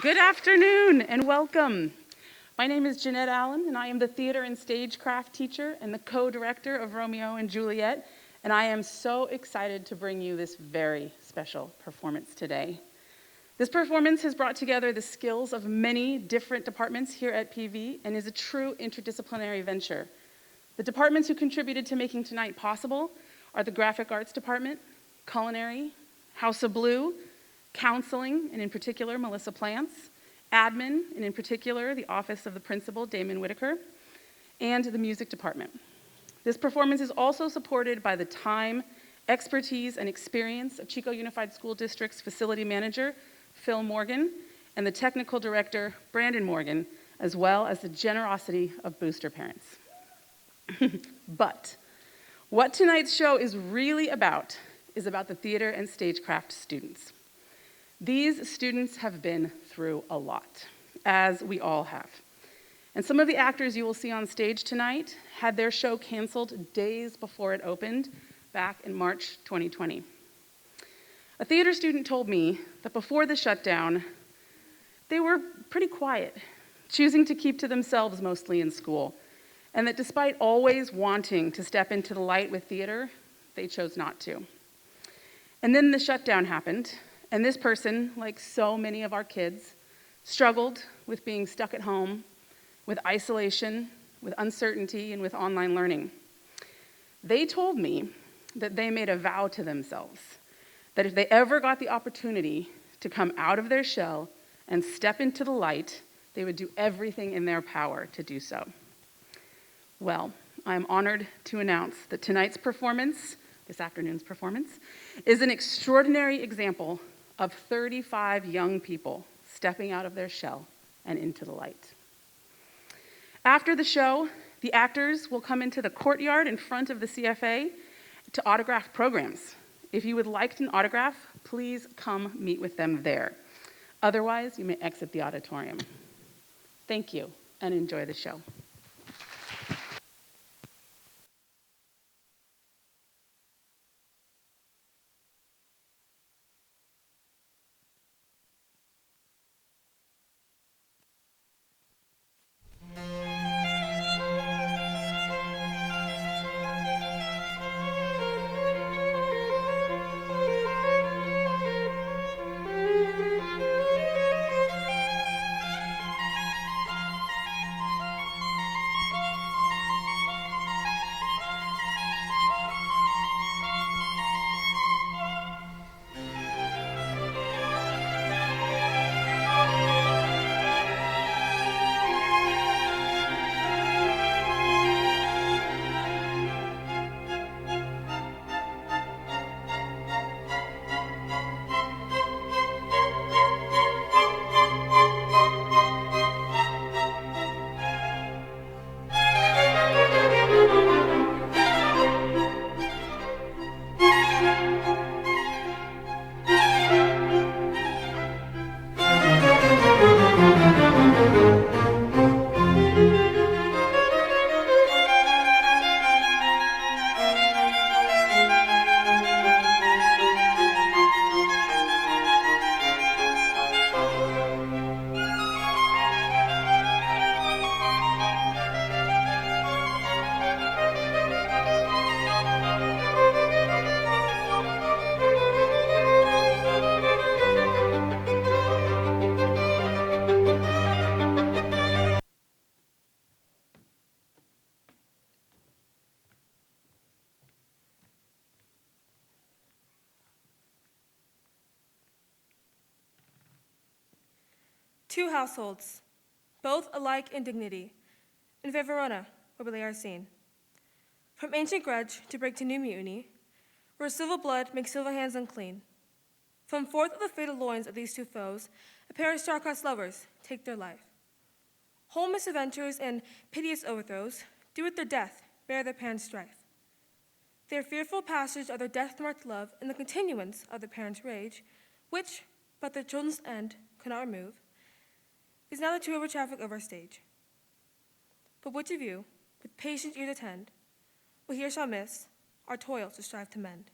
Good afternoon and welcome. My name is Jeanette Allen and I am the theater and stagecraft teacher and the co-director of Romeo and Juliet, and I am so excited to bring you this very special performance today. This performance has brought together the skills of many different departments here at PV and is a true interdisciplinary venture. The departments who contributed to making tonight possible are the Graphic Arts Department, Culinary, House of Blue, Counseling, and in particular, Melissa Plants, Admin, and in particular, the Office of the Principal, Damon Whitaker, and the Music Department. This performance is also supported by the time, expertise, and experience of Chico Unified School District's Facility Manager, Phil Morgan, and the Technical Director, Brandon Morgan, as well as the generosity of booster parents. But what tonight's show is really about is about the theater and stagecraft students. These students have been through a lot, as we all have. And some of the actors you will see on stage tonight had their show canceled days before it opened back in March 2020. A theater student told me that before the shutdown, they were pretty quiet, choosing to keep to themselves mostly in school, and that despite always wanting to step into the light with theater, they chose not to. And then the shutdown happened, and this person, like so many of our kids, struggled with being stuck at home, with isolation, with uncertainty, and with online learning. They told me that they made a vow to themselves that if they ever got the opportunity to come out of their shell and step into the light, they would do everything in their power to do so. Well, I'm honored to announce that tonight's performance, this afternoon's performance, is an extraordinary example of 35 young people stepping out of their shell and into the light. After the show, the actors will come into the courtyard in front of the CFA to autograph programs. If you would like an autograph, please come meet with them there. Otherwise, you may exit the auditorium. Thank you, and enjoy the show. Two households, both alike in dignity, in Verona, where we lay our scene. From ancient grudge to break to new mutiny, where civil blood makes civil hands unclean. From forth of the fatal loins of these two foes, a pair of star-crossed lovers take their life. Whole misadventures and piteous overthrows do with their death bear their parents' strife. Their fearful passage of their death-marked love and the continuance of their parents' rage, which, but their children's end, could not remove, is now the two-over traffic of our stage. But which of you, with patient ears attend, will here shall miss our toil to strive to mend?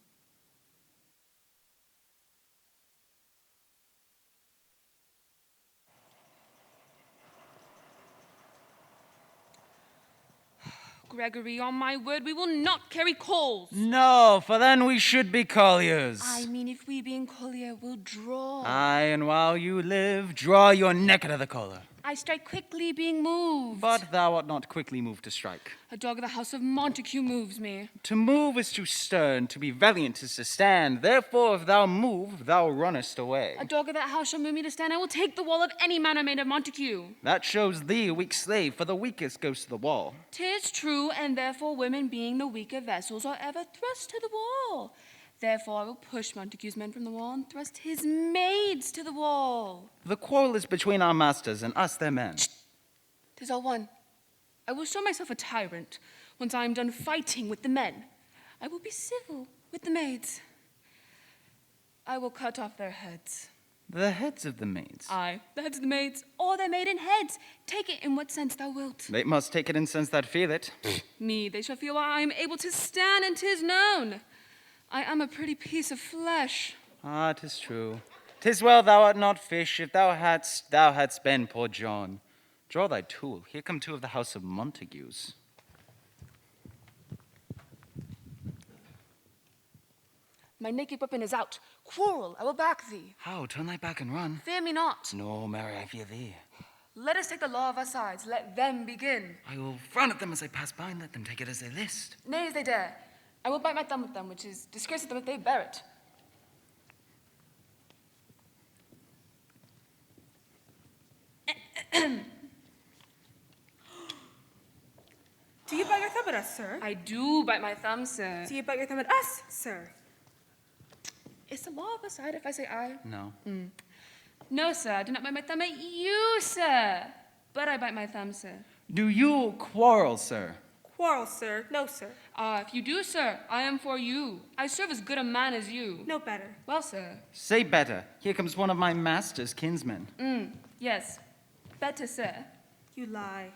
Gregory, on my word, we will not carry coals. No, for then we should be colliers. I mean, if we being collier will draw. Aye, and while you live, draw your neck out of the collar. I strike quickly being moved. But thou art not quickly moved to strike. A dog of the house of Montague moves me. To move is to stir, and to be valiant is to stand. Therefore, if thou move, thou runnest away. A dog of that house shall move me to stand. I will take the wall of any manor made of Montague. That shows thee a weak slave, for the weakest goes to the wall. 'Tis true, and therefore women being the weaker vessels are ever thrust to the wall. Therefore I will push Montague's men from the wall and thrust his maids to the wall. The quarrel is between our masters and us, their men. 'Tis all one. I will show myself a tyrant once I am done fighting with the men. I will be civil with the maids. I will cut off their heads. The heads of the maids. Aye, the heads of the maids, or their maiden heads. Take it in what sense thou wilt. They must take it in sense that feel it. Me, they shall feel while I am able to stand, and 'tis known. I am a pretty piece of flesh. Ah, 'tis true. 'Tis well thou art not fish. If thou hadst been poor John. Draw thy tool. Here come two of the house of Montagues. My naked weapon is out. Quarrel, I will back thee. How? Turn thy back and run. Fear me not. No, Mary, I fear thee. Let us take the law of our sides. Let them begin. I will frown at them as I pass by and let them take it as they list. Nay, as they dare. I will bite my thumb with them, which is disgrace to them if they bear it. Do you bite your thumb at us, sir? I do bite my thumb, sir. Do you bite your thumb at us, sir? Is the law of our side if I say I? No. No, sir, I do not bite my thumb at you, sir. But I bite my thumb, sir. Do you quarrel, sir? Quarrel, sir. No, sir. If you do, sir, I am for you. I serve as good a man as you. No better. Well, sir. Say better. Here comes one of my master's kinsmen. Yes. Better, sir. You lie.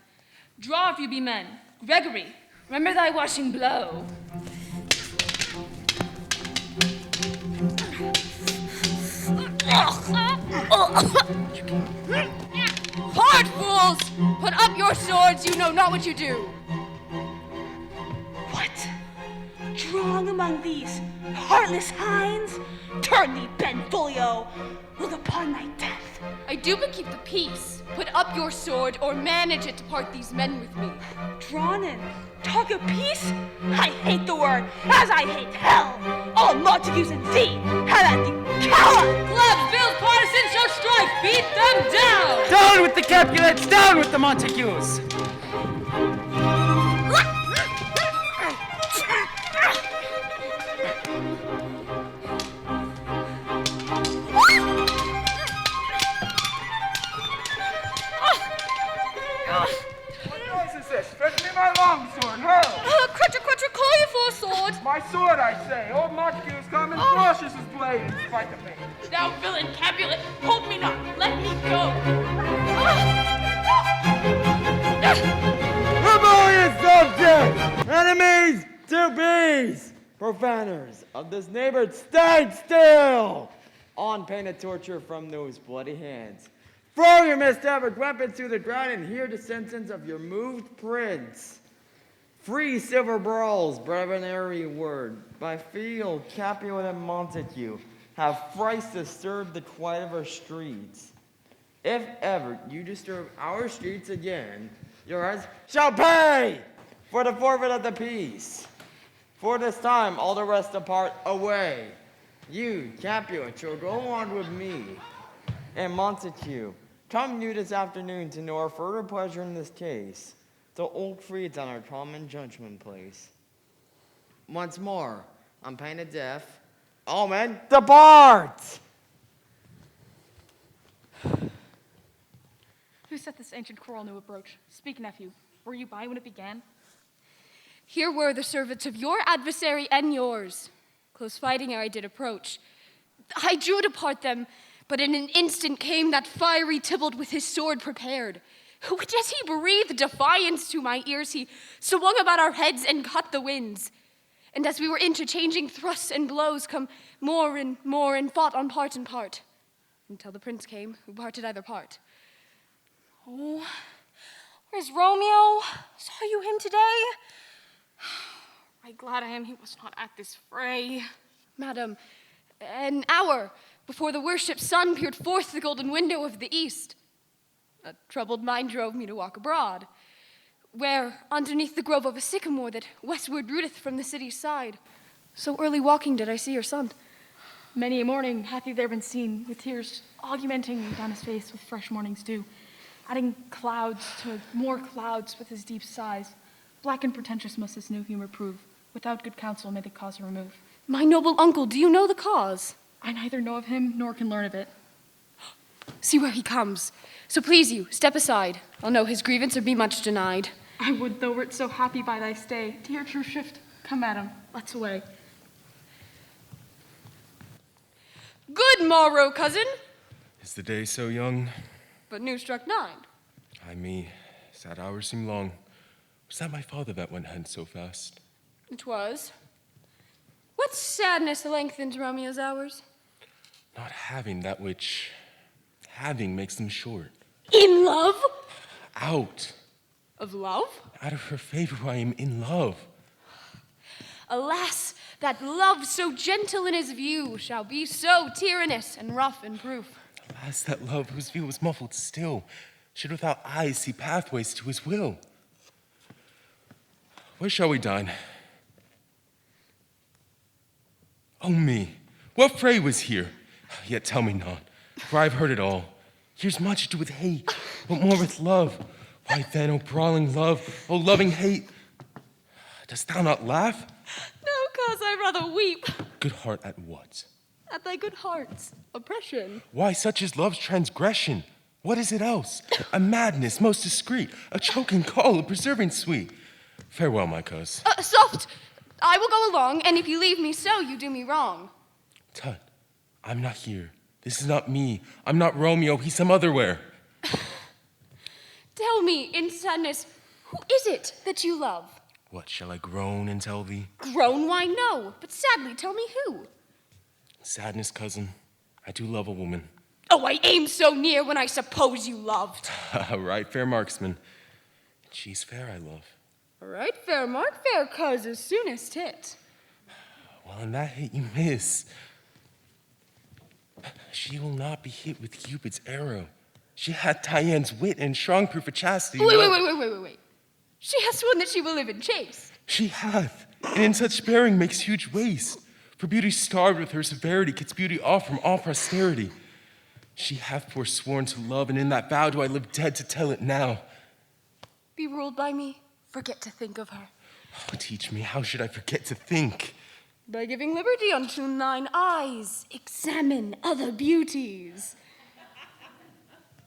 Draw if you be men. Gregory, remember thy washing blow. Hard fools! Put up your swords, you know not what you do. What? Drawn among these heartless hinds? Turn thee, Benvolio! Look upon thy death. I do but keep the peace. Put up your sword, or manage it to part these men with me. Drawn in? Talk of peace? I hate the word, as I hate hell! All Montagues and thee! Have at thee, coward! Clubs, bills, partisans shall strike. Beat them down. Down with the Capulets! Down with the Montagues! Crutcher, call you for a sword. My sword, I say. Old Montague's come and flushes his blade in spite of me. Thou villain, Capulet, hold me not. Let me go. Rebellious subjects, enemies to peace, profaners of this neighborhood, stand still, on pain of torture from those bloody hands. Throw your misstabbed weapons to the ground and hear the sentence of your moved prince. Free silver brawls, breviary word, by field, Capulet and Montague, have thrice disturbed the quiet of our streets. If ever you disturb our streets again, your heads shall pay for the forfeit of the peace. For this time, all the rest depart away. You, Capulet, shall go on with me. And Montague, come you this afternoon to know our further pleasure in this case. The old creeds on our common judgment place. Once more, on pain of death, all men depart! Who set this ancient quarrel new approach? Speak, nephew. Were you by when it began? Here were the servants of your adversary and yours. Close fighting ere I did approach. I drew to part them, but in an instant came that fiery Tybalt with his sword prepared. Which as he breathed defiance to my ears, he swung about our heads and cut the winds. And as we were interchanging thrusts and blows, come more and fought on part and part, until the prince came, who parted either part. Oh, where's Romeo? Saw you him today? Right glad I am he was not at this fray. Madam, an hour before the worshipped sun peered forth the golden window of the east, a troubled mind drove me to walk abroad, where, underneath the grove of a sycamore that westward rooteth from the city's side, so early walking did I see your son. Many a morning hath he there been seen, with tears augmenting down his face with fresh morning's dew, adding clouds to more clouds with his deep sighs. Black and pretentious must this new humor prove. Without good counsel may the cause remove. My noble uncle, do you know the cause? I neither know of him nor can learn of it. See where he comes. So please you, step aside. I'll know his grievance or be much denied. I would, thou wert so happy by thy stay. Dear true shift, come, madam, let's away. Good morrow, cousin. Is the day so young? But new struck 9. Ay me, sad hours seem long. Was that my father that went hence so fast? It was. What sadness lengthened Romeo's hours? Not having that which having makes them short. In love? Out. Of love? Out of her favor I am in love. Alas, that love so gentle in his view shall be so tyrannous and rough in proof. Alas, that love whose view was muffled still should without eyes see pathways to his will. Where shall we dine? Oh me, what fray was here? Yet tell me not, for I've heard it all. Here's much to do with hate, but more with love. Why then, O brawling love, O loving hate, dost thou not laugh? No, cause I rather weep. Good heart at what? At thy good heart's oppression. Why, such is love's transgression. What is it else? A madness most discreet, a choking call, a preserving sweet. Farewell, my coz. Soft! I will go along, and if you leave me so, you do me wrong. Tut, I'm not here. This is not me. I'm not Romeo. He's some otherwhere. Tell me, in sadness, who is it that you love? What, shall I groan and tell thee? Groan, why no, but sadly tell me who. Sadness, cousin, I do love a woman. Oh, I aim so near when I suppose you loved. Right, fair marksman. She's fair, I love. Right, fair mark, fair cuz, as soonest hit. Well, in that hit you miss. She will not be hit with Cupid's arrow. She hath Diane's wit and strong proof of chastity. Wait. She has sworn that she will live in chaste. She hath, and in such sparing makes huge waste. For beauty starved with her severity gets beauty off from all posterity. She hath forsworn to love, and in that vow do I live dead to tell it now. Be ruled by me, forget to think of her. Oh, teach me, how should I forget to think? By giving liberty unto thine eyes, examine other beauties.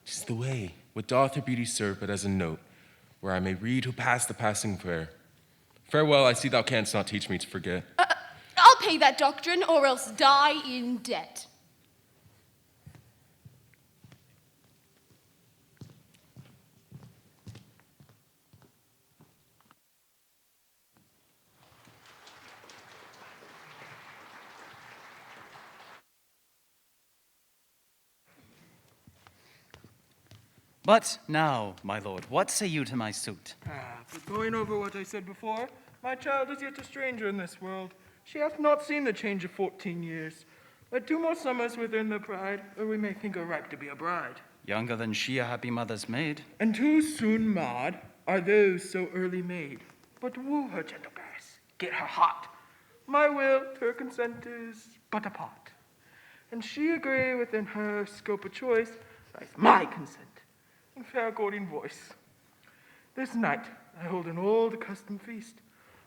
'Tis the way. What doth her beauty serve but as a note, where I may read who passed the passing fair. Farewell, I see thou canst not teach me to forget. I'll pay that doctrine, or else die in debt. But now, my lord, what say you to my suit? But going over what I said before, my child is yet a stranger in this world. She hath not seen the change of 14 years. Let 2 more summers within the pride, or we may think her ripe to be a bride. Younger than she, a happy mother's maid. And too soon, Maud, are those so early made. But woo her, gentle Paris, get her hot. My will to her consent is but a part. And she agree within her scope of choice, lies my consent. In fair according voice. This night I hold an old accustomed feast,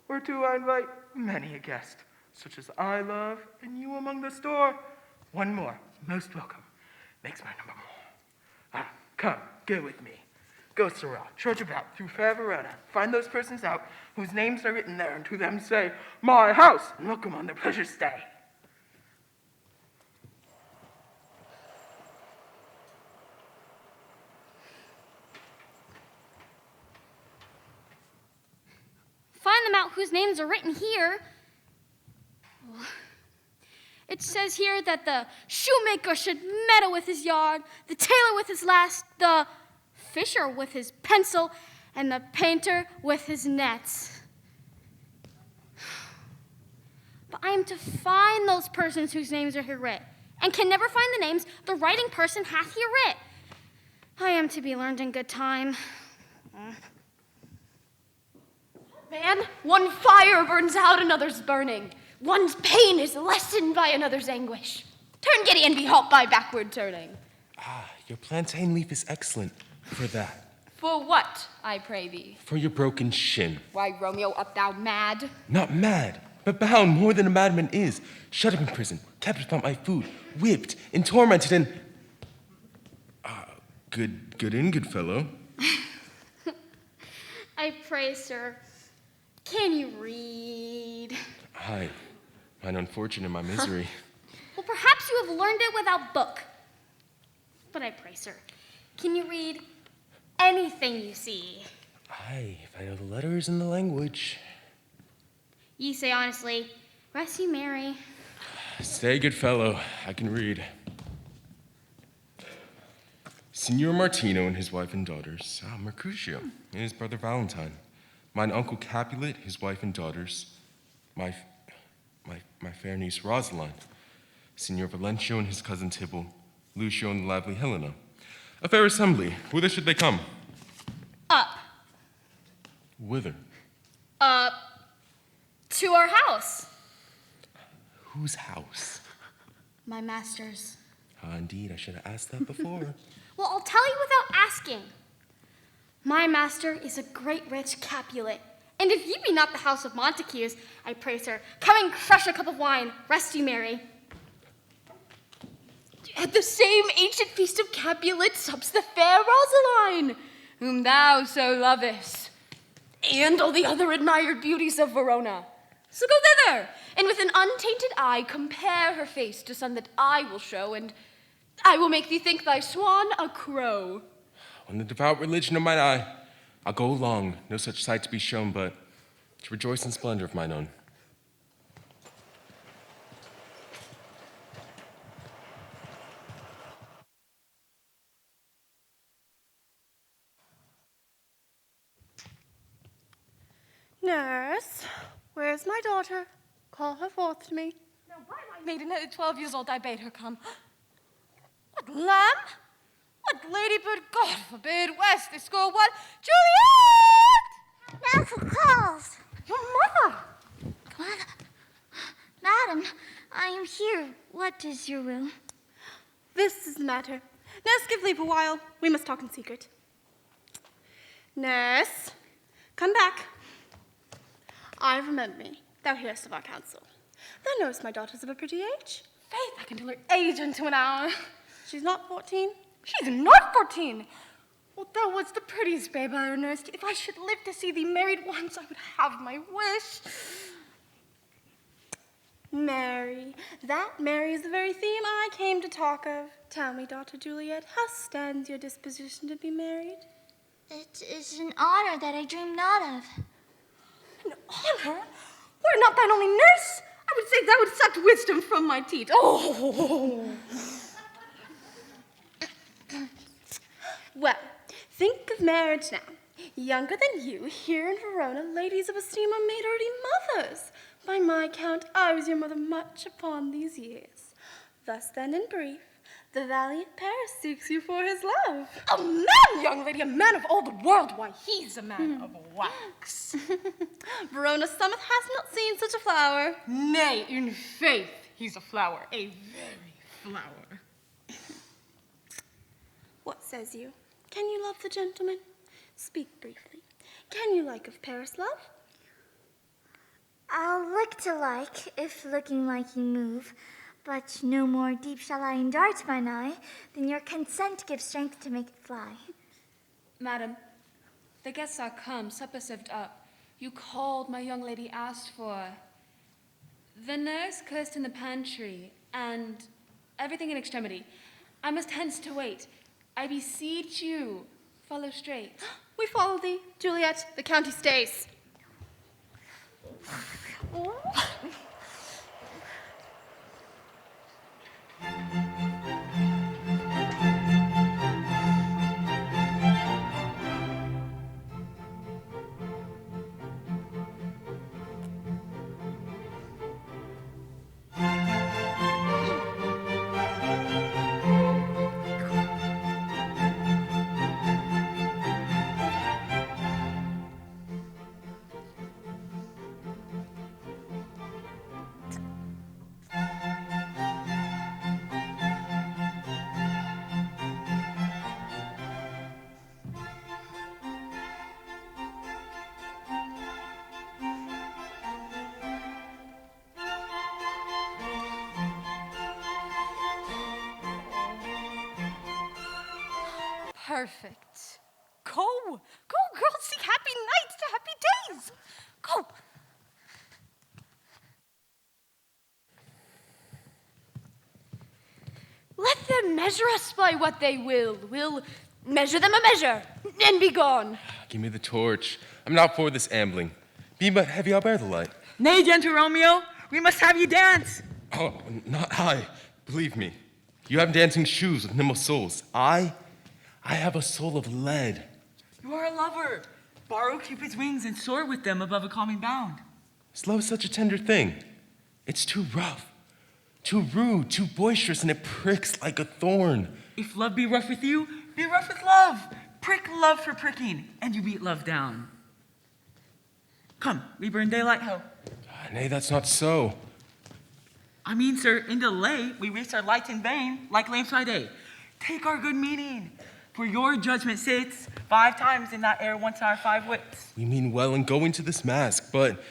whereto I invite many a guest, such as I love, and you among the store. One more, most welcome, makes my number more. Come, go with me. Go, Sirrah, trudge about through fair Verona, find those persons out whose names are written there, and to them say, my house, and welcome on their pleasure stay. Find them out whose names are written here. It says here that the shoemaker should meddle with his yard, the tailor with his last, the fisher with his pencil, and the painter with his nets. But I am to find those persons whose names are here writ, and can never find the names the writing person hath here writ. I am to be learned in good time. Man, one fire burns out, another's burning. One's pain is lessened by another's anguish. Turn giddy and be helped by backward turning. Your plantain leaf is excellent for that. For what, I pray thee? For your broken shin. Why, Romeo, art thou mad? Not mad, but bound more than a madman is. Shut up in prison, kept without my food, whipped and tormented and... Good fellow. I pray, sir, can you read? Aye, mine unfortune and my misery. Well, perhaps you have learned it without book. But I pray, sir, can you read anything you see? Aye, if I know the letters and the language. Ye say honestly, rest you merry. Stay, good fellow, I can read. Signor Martino and his wife and daughters, Mercutio and his brother Valentine, mine uncle Capulet, his wife and daughters, my fair niece Rosaline, Signor Valencio and his cousin Tybalt, Lucio and the lively Helena. A fair assembly. Whither should they come? Up. Whither? Up to our house. Whose house? My master's. Indeed, I should have asked that before. Well, I'll tell you without asking. My master is a great rich Capulet. And if ye be not the house of Montagues, I pray, sir, come and crush a cup of wine. Rest you merry. At the same ancient feast of Capulet sups the fair Rosaline, whom thou so lovest, and all the other admired beauties of Verona. So go thither, and with an untainted eye compare her face to some that I will show, and I will make thee think thy swan a crow. On the devout religion of mine eye, I'll go along, no such sight to be shown, but to rejoice in splendor of mine own. Nurse, where's my daughter? Call her forth to me. Now, why, my maiden, at 12 years old, I bade her come. What, lamb? What ladybird, God forbid, west this school, what? Juliet! Now who calls? Your mother! What? Madam, I am here. What is your will? This is the matter. Nurse, give leave a while. We must talk in secret. Nurse, come back. I remember me. Thou hearest of our counsel. Thou knowest my daughter's of a pretty age. Faith, I can tell her age into an hour. She's not 14. She's not 14. Well, thou wast the prettiest babe I ever nursed. If I should live to see thee married once, I would have my wish. Mary. That, Mary, is the very theme I came to talk of. Tell me, daughter Juliet, how stands your disposition to be married? It is an honor that I dream not of. An honor? Were not thine only nurse? I would say thou would suck wisdom from my teat. Oh! Well, think of marriage now. Younger than you, here in Verona, ladies of esteem are made already mothers. By my count, I was your mother much upon these years. Thus then, in brief, the valiant Paris seeks you for his love. A man, young lady, a man of all the world. Why, he's a man of wax. Verona summit has not seen such a flower. Nay, in faith, he's a flower, a very flower. What says you? Can you love the gentleman? Speak briefly. Can you like of Paris, love? I'll look to like, if looking like you move, but no more deep shall I indart mine eye than your consent gives strength to make it fly. Madam, the guests are come, supper served up. You called, my young lady asked for. The nurse cursed in the pantry, and everything in extremity. I must hence to wait. I beseech you, follow straight. We follow thee, Juliet. The county stays. Perfect. Go, girls, seek happy nights to happy days. Go. Let them measure us by what they will. We'll measure them a measure, and be gone. Give me the torch. I'm not for this ambling. Be but heavy, I'll bear the light. Nay, gentle Romeo, we must have you dance. Oh, not I. Believe me. You have dancing shoes with nimble soles. I have a soul of lead. You are a lover. Borrow Cupid's wings and soar with them above a calming bound. Is love such a tender thing? It's too rough, too rude, too boisterous, and it pricks like a thorn. If love be rough with you, be rough with love. Prick love for pricking, and you beat love down. Come, we burn daylight ho. Nay, that's not so. I mean, sir, in delay, we waste our light in vain, like lamps by day. Take our good meaning, for your judgment sits 5 times in that air once in our 5 wits. We mean well in going to this mask, but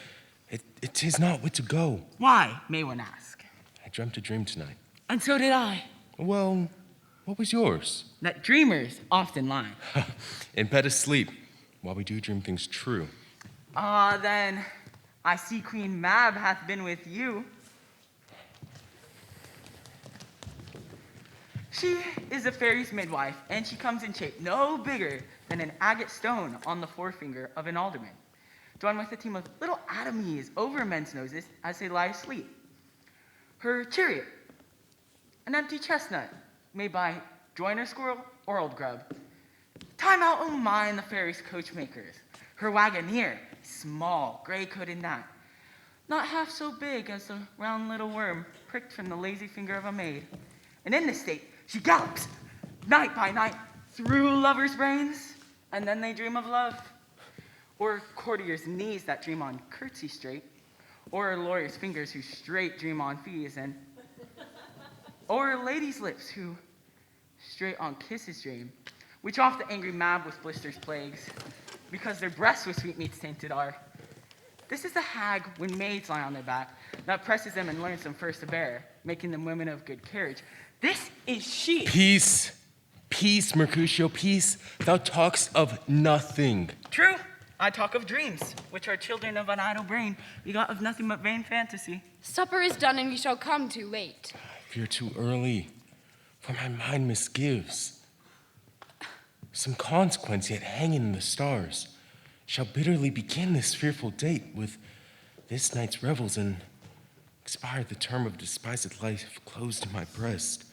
it is not wit to go. Why, may one ask? I dreamt a dream tonight. And so did I. Well, what was yours? That dreamers often lie. In bed asleep, while we do dream things true. Then I see Queen Mab hath been with you. She is a fairy's midwife, and she comes in shape no bigger than an agate stone on the forefinger of an alderman, drawn with a team of little atomies over men's noses as they lie asleep. Her chariot, an empty chestnut, made by joiner squirrel or old grub. Time out, oh mine, the fairy's coachmakers. Her wagoneer, small, gray-coated gnat, not half so big as the round little worm pricked from the lazy finger of a maid. And in this state, she gallops, night by night, through lovers' brains, and then they dream of love. Or courtiers' knees that dream on curtsy straight, or lawyers' fingers who straight dream on fees, or ladies' lips who straight on kisses dream, which oft the angry Mab with blisters plagues, because their breasts with sweetmeats tainted are. This is the hag when maids lie on their back, that presses them and learns them first to bear, making them women of good carriage. This is she. Peace, Mercutio, peace. Thou talkst of nothing. True, I talk of dreams, which are children of an idle brain, begot of nothing but vain fantasy. Supper is done, and we shall come too late. I fear too early, for my mind misgives. Some consequence yet hanging in the stars shall bitterly begin this fearful date with this night's revels and expire the term of despised life closed in my breast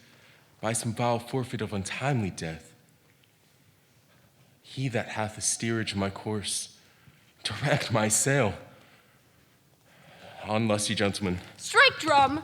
by some vile forfeit of untimely death. He that hath the steerage of my course, direct my sail. On, lusty gentlemen. Strike drum!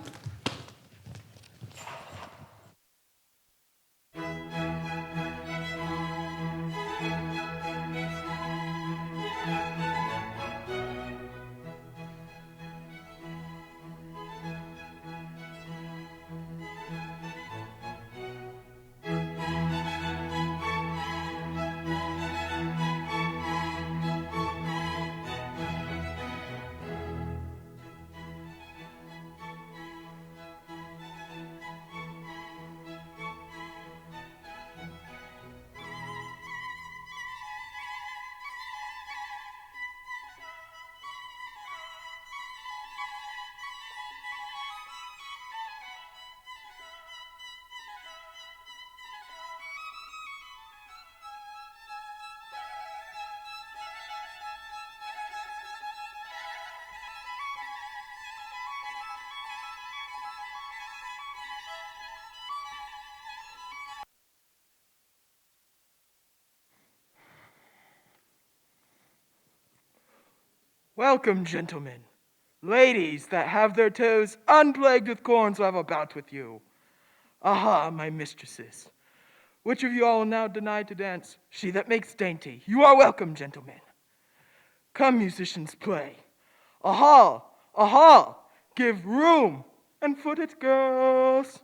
Welcome, gentlemen. Ladies that have their toes unplagued with corns will have a bout with you. Aha, my mistresses. Which of you all will now deny to dance? She that makes dainty. You are welcome, gentlemen. Come, musicians, play. Aha, aha, give room and foot it, girls.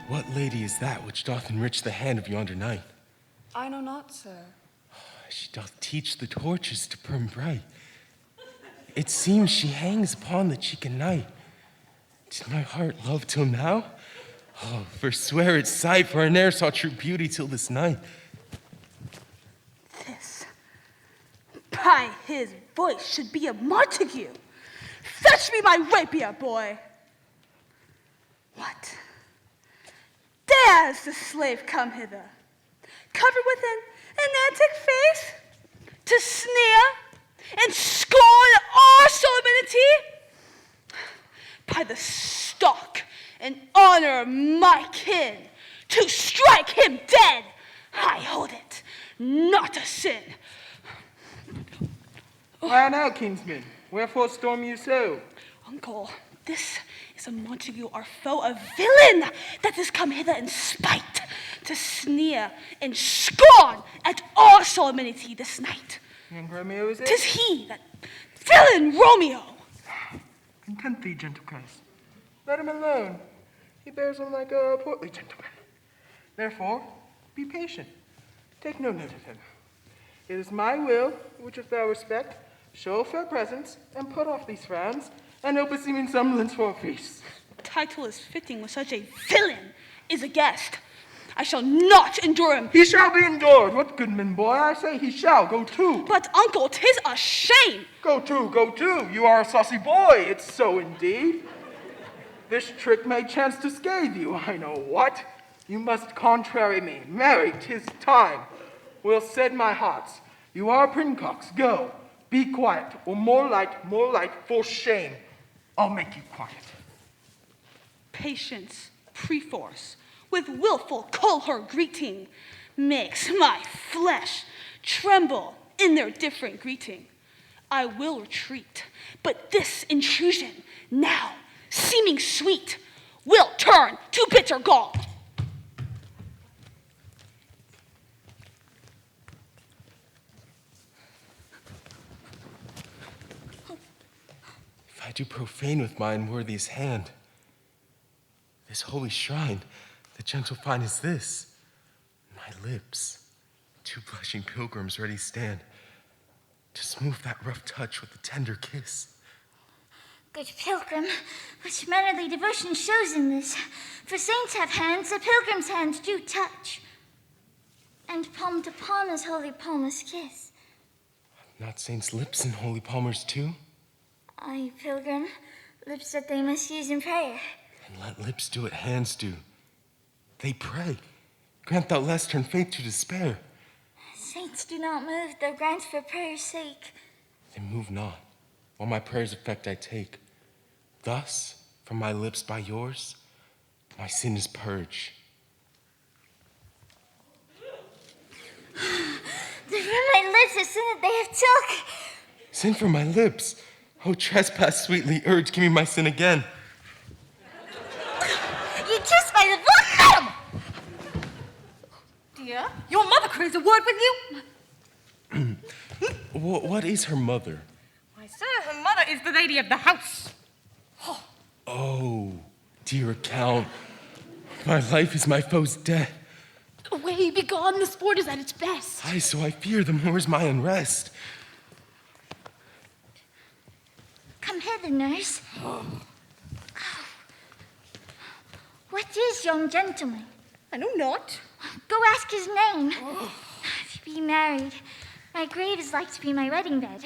What lady is that which doth enrich the hand of yonder knight? I know not, sir. She doth teach the torches to burn bright. It seems she hangs upon the cheek at night. Did my heart love till now? Oh, forswear its sight, for I ne'er saw true beauty till this night. This, by his voice, should be a Montague. Fetch me my rapier, boy. What? Dares the slave come hither, covered with an antic face, to sneer and scorn our solemnity? By the stock and honor of my kin, to strike him dead, I hold it not a sin. Why now, kinsman? Wherefore storm you so? Uncle, this is a Montague, our foe, a villain that is come hither in spite, to sneer and scorn at our solemnity this night. Young Romeo, is it? 'Tis he, that villain Romeo. Content thee, gentle Christ. Let him alone. He bears on like a portly gentleman. Therefore, be patient. Take no note of him. It is my will, which if thou respect, show fair presence, and put off these frowns, and hope a seeming semblance for a feast. Title is fitting with such a villain is a guest. I shall not endure him. He shall be endured. What goodman, boy? I say he shall. Go to. But, uncle, 'tis a shame. Go to, go to. You are a saucy boy. It's so indeed. This trick may chance to scathe you. I know what. You must contrary me. Marry, 'tis time. We'll set my hearts. You are princox. Go. Be quiet, or more light, for shame. I'll make you quiet. Patience, perforce, with willful cohort greeting, makes my flesh tremble in their different greeting. I will retreat, but this intrusion, now seeming sweet, will turn to bitter gall. If I do profane with my unworthiest hand, this holy shrine, the gentle fine is this. My lips, two blushing pilgrims ready stand, to smooth that rough touch with a tender kiss. Good pilgrim, which mannerly devotion shows in this? For saints have hands, a pilgrim's hands do touch, and palm to palm is holy palmer's kiss. Not saints' lips and holy palmers too? Aye, pilgrim, lips that they must use in prayer. And let lips do what hands do. They pray. Grant thou less turn faith to despair. Saints do not move, though grants for prayer's sake. They move not, while my prayer's effect I take. Thus, from my lips by yours, my sin is purged. From my lips a sin that they have took. Sin from my lips. Oh, trespass sweetly urged, give me my sin again. You kissed by the book, madam! Dear, your mother craves a word with you. What is her mother? Why, sir, her mother is the lady of the house. Oh, dear Count, my life is my foe's death. Away, begone, the sport is at its best. Aye, so I fear the more is my unrest. Come hither, nurse. Oh. What is young gentleman? I know not. Go ask his name. If you be married, my grave is like to be my wedding bed.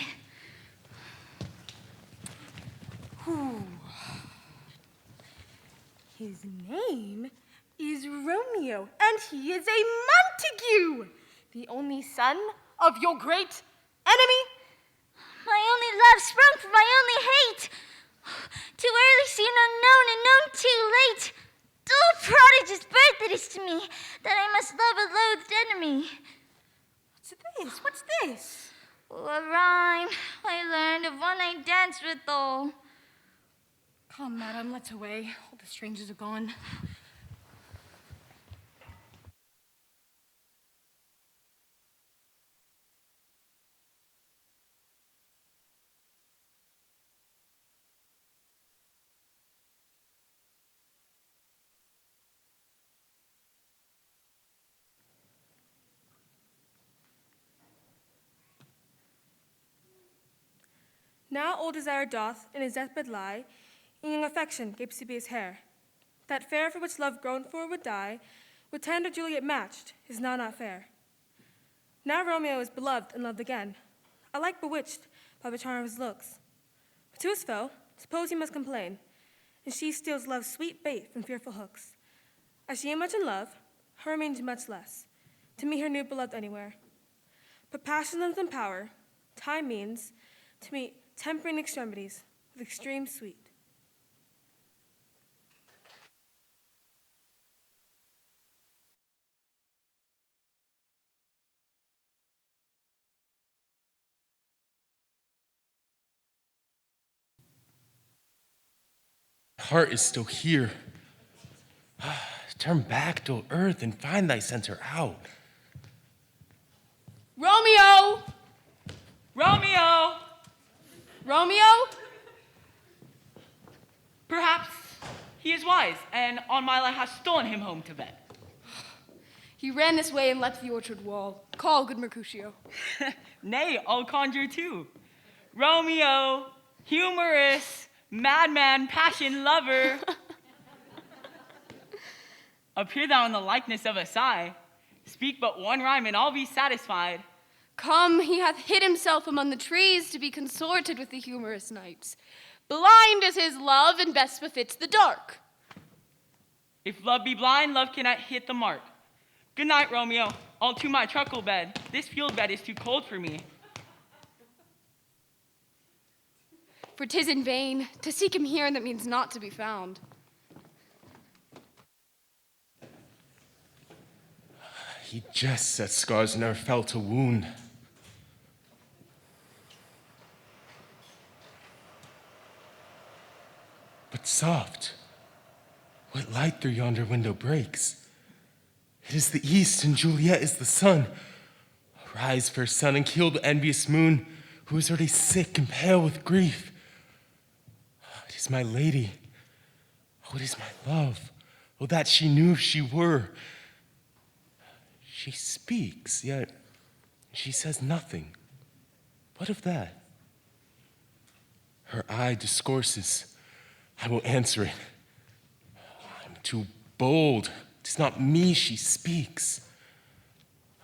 His name is Romeo, and he is a Montague, the only son of your great enemy. My only love sprung from my only hate. Too early seen unknown and known too late. Dull prodigious birth it is to me that I must love a loathed enemy. What's this? Oh, a rhyme I learned of one I danced withal. Come, madam, let's away. All the strangers are gone. Now old desire doth in his deathbed lie, and young affection gapes to be his hair. That fair for which love grown for would die, with tender Juliet matched, is now not fair. Now Romeo is beloved and loved again, alike bewitched by the charm of his looks. But to his foe, suppose he must complain, and she steals love's sweet bait from fearful hooks. As she ain't much in love, her remains much less, to meet her new beloved anywhere. But passion lends them power, time means, to meet tempering extremities with extreme sweet. Heart is still here. Turn back to earth and find thy center out. Romeo! Romeo! Romeo? Perhaps he is wise, and on my life has stolen him home to bed. He ran this way and leapt the orchard wall. Call, good Mercutio. Nay, I'll conjure too. Romeo, humorous, madman, passion lover. Appear thou in the likeness of a sigh. Speak but one rhyme, and I'll be satisfied. Come, he hath hid himself among the trees to be consorted with the humorous knights. Blind is his love, and best befits the dark. If love be blind, love cannot hit the mark. Good night, Romeo. I'll to my truckle bed. This field bed is too cold for me. For 'tis in vain to seek him here, and that means not to be found. He jests at scars ne'er felt a wound. But soft, what light through yonder window breaks? It is the east, and Juliet is the sun. Arise, fair sun, and kill the envious moon, who is already sick and pale with grief. It is my lady. Oh, it is my love. Oh, that she knew she were. She speaks, yet she says nothing. What of that? Her eye discourses. I will answer it. I'm too bold. 'Tis not me she speaks.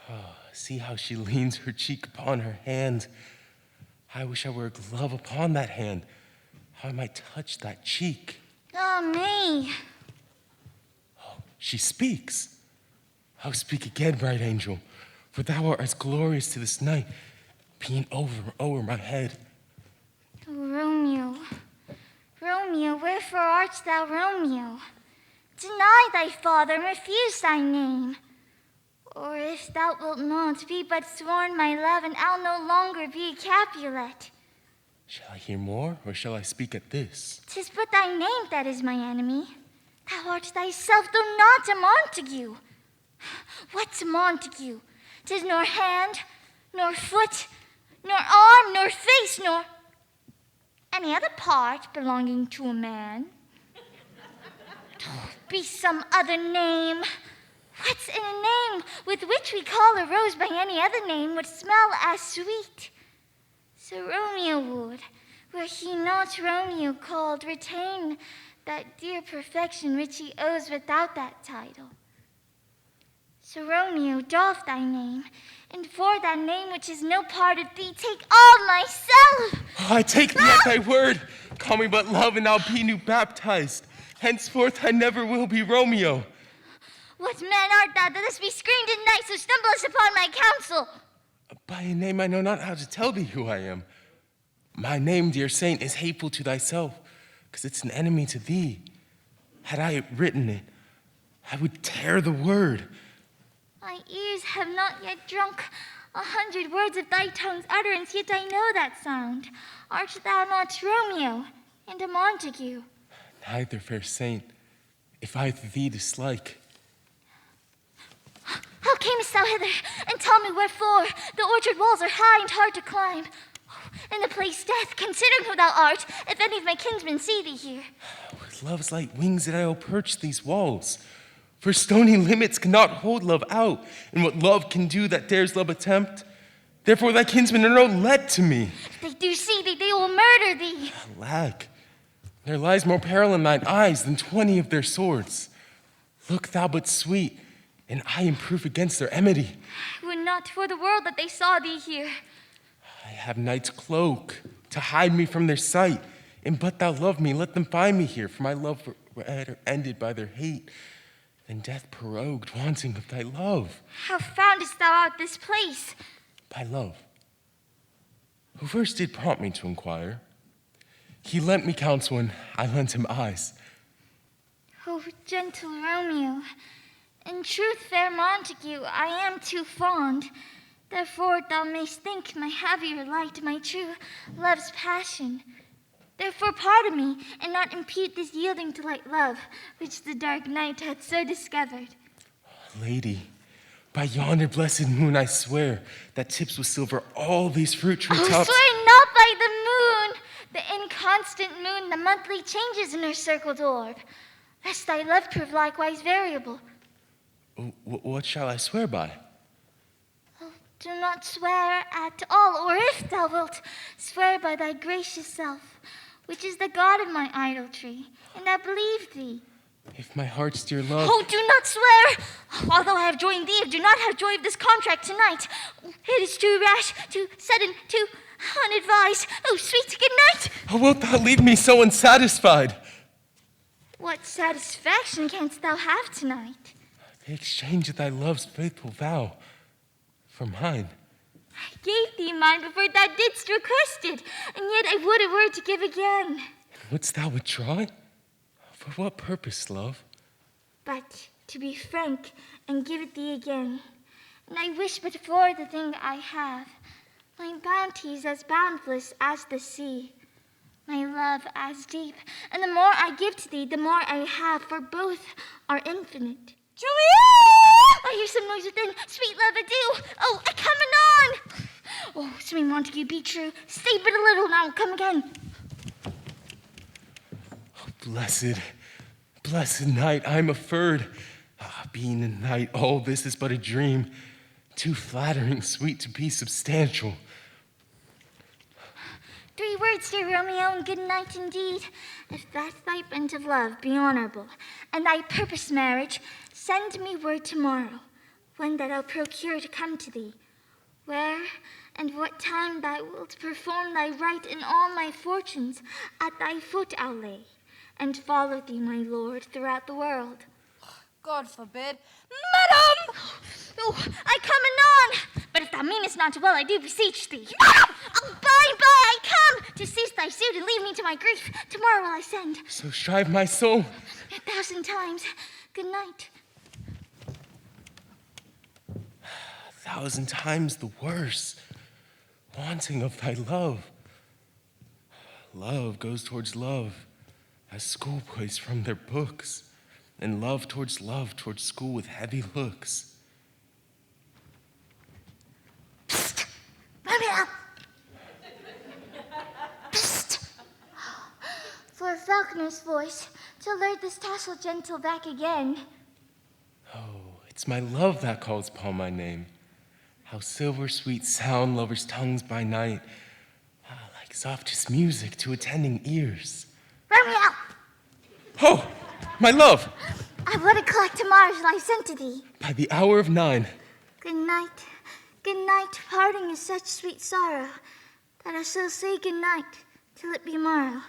Oh, see how she leans her cheek upon her hand. I wish I were a glove upon that hand, how I might touch that cheek. Oh, me. Oh, she speaks. Oh, speak again, bright angel, for thou art as glorious to this night, being over my head. Oh, Romeo, Romeo, wherefore art thou Romeo? Deny thy father, and refuse thy name. Or if thou wilt not, be but sworn my love, and I'll no longer be Capulet. Shall I hear more, or shall I speak at this? 'Tis but thy name that is my enemy. Thou art thyself, though not a Montague. What's a Montague? 'Tis nor hand, nor foot, nor arm, nor face, nor any other part belonging to a man. Be some other name. What's in a name with which we call a rose by any other name would smell as sweet? So Romeo would, were he not Romeo called, retain that dear perfection which he owes without that title. So Romeo, doff thy name, and for that name which is no part of thee, take all myself. Oh, I take thee at thy word. Call me but love, and I'll be new baptized. Henceforth I never will be Romeo. What man art thou that thus be screamed in night, so stumblest upon my counsel? By a name I know not how to tell thee who I am. My name, dear saint, is hateful to thyself, because it's an enemy to thee. Had I written it, I would tear the word. My ears have not yet drunk 100 words of thy tongue's utterance, yet I know that sound. Art thou not Romeo and a Montague? Neither, fair saint, if I thee dislike. How camest thou hither? And tell me wherefore. The orchard walls are high and hard to climb. In the place death, considering who thou art, if any of my kinsmen see thee here. With love's light wings did I perch these walls. For stony limits cannot hold love out, and what love can do that dares love attempt, Therefore thy kinsmen are no let to me. If they do see thee, they will murder thee. Alack, there lies more peril in thine eyes than 20 of their swords. Look thou but sweet, and I am proof against their enmity. I would not for the world that they saw thee here. I have night's cloak to hide me from their sight. And but thou love me, let them find me here, for my love were ended by their hate, and death prorogued, wanting of thy love. How foundest thou out this place? By love. Who first did prompt me to inquire? He lent me counsel, and I lent him eyes. Oh, gentle Romeo, in truth, fair Montague, I am too fond. Therefore thou mayst think my heavier light, my true love's passion. Therefore pardon me, and not impute this yielding to light love, which the dark night hath so discovered. Lady, by yonder blessed moon I swear that tips with silver all these fruit tree tops. Oh, swear not by the moon, the inconstant moon, the monthly changes in her circled orb, lest thy love prove likewise variable. What shall I swear by? Oh, do not swear at all, or if thou wilt, swear by thy gracious self, which is the God of my idolatry, and I believe thee. If my heart's dear love... Oh, do not swear! Although I have joined thee, I do not have joy of this contract tonight. It is too rash, too sudden, too unadvised. Oh, sweet good night! How wilt thou leave me so unsatisfied? What satisfaction canst thou have tonight? The exchange of thy love's faithful vow for mine. I gave thee mine before thou didst request it, and yet I would a word to give again. Wouldst thou withdraw it? For what purpose, love? But to be frank and give it thee again. And I wish but for the thing I have. My bounty's as boundless as the sea. My love as deep. And the more I give to thee, the more I have, for both are infinite. Juliet! I hear some noise within. Sweet love, adieu. Oh, I come anon. Oh, sweet Montague, be true. Stay but a little, and I will come again. Oh, blessed night, I'm afferred. Being a night, all this is but a dream. Too flattering, sweet to be substantial. 3 words, dear Romeo, and good night indeed. If that thy bent of love be honorable, and thy purpose marriage, send me word tomorrow, when that I'll procure to come to thee, where and what time thou wilt perform thy rite in all my fortunes, at thy foot I'll lay, and follow thee, my lord, throughout the world. God forbid. Madam! Oh, I come anon, but if thou meanest not well, I do beseech thee. Oh, by, I come to cease thy suit and leave me to my grief. Tomorrow will I send. So strive my soul. 1,000 times. Good night. 1,000 times the worse. Wanting of thy love. Love goes towards love, as schoolboys from their books, and love, towards school with heavy looks. Psst! Romeo! Psst! For a falconer's voice, to lure this tassel gentle back again. Oh, it's my love that calls upon my name. How silver sweet sound lovers' tongues by night, like softest music to attending ears. Romeo! Oh, my love! I would collect tomorrow shall I send to thee. By the hour of 9. Good night. Good night. Parting is such sweet sorrow that I shall say good night till it be morrow.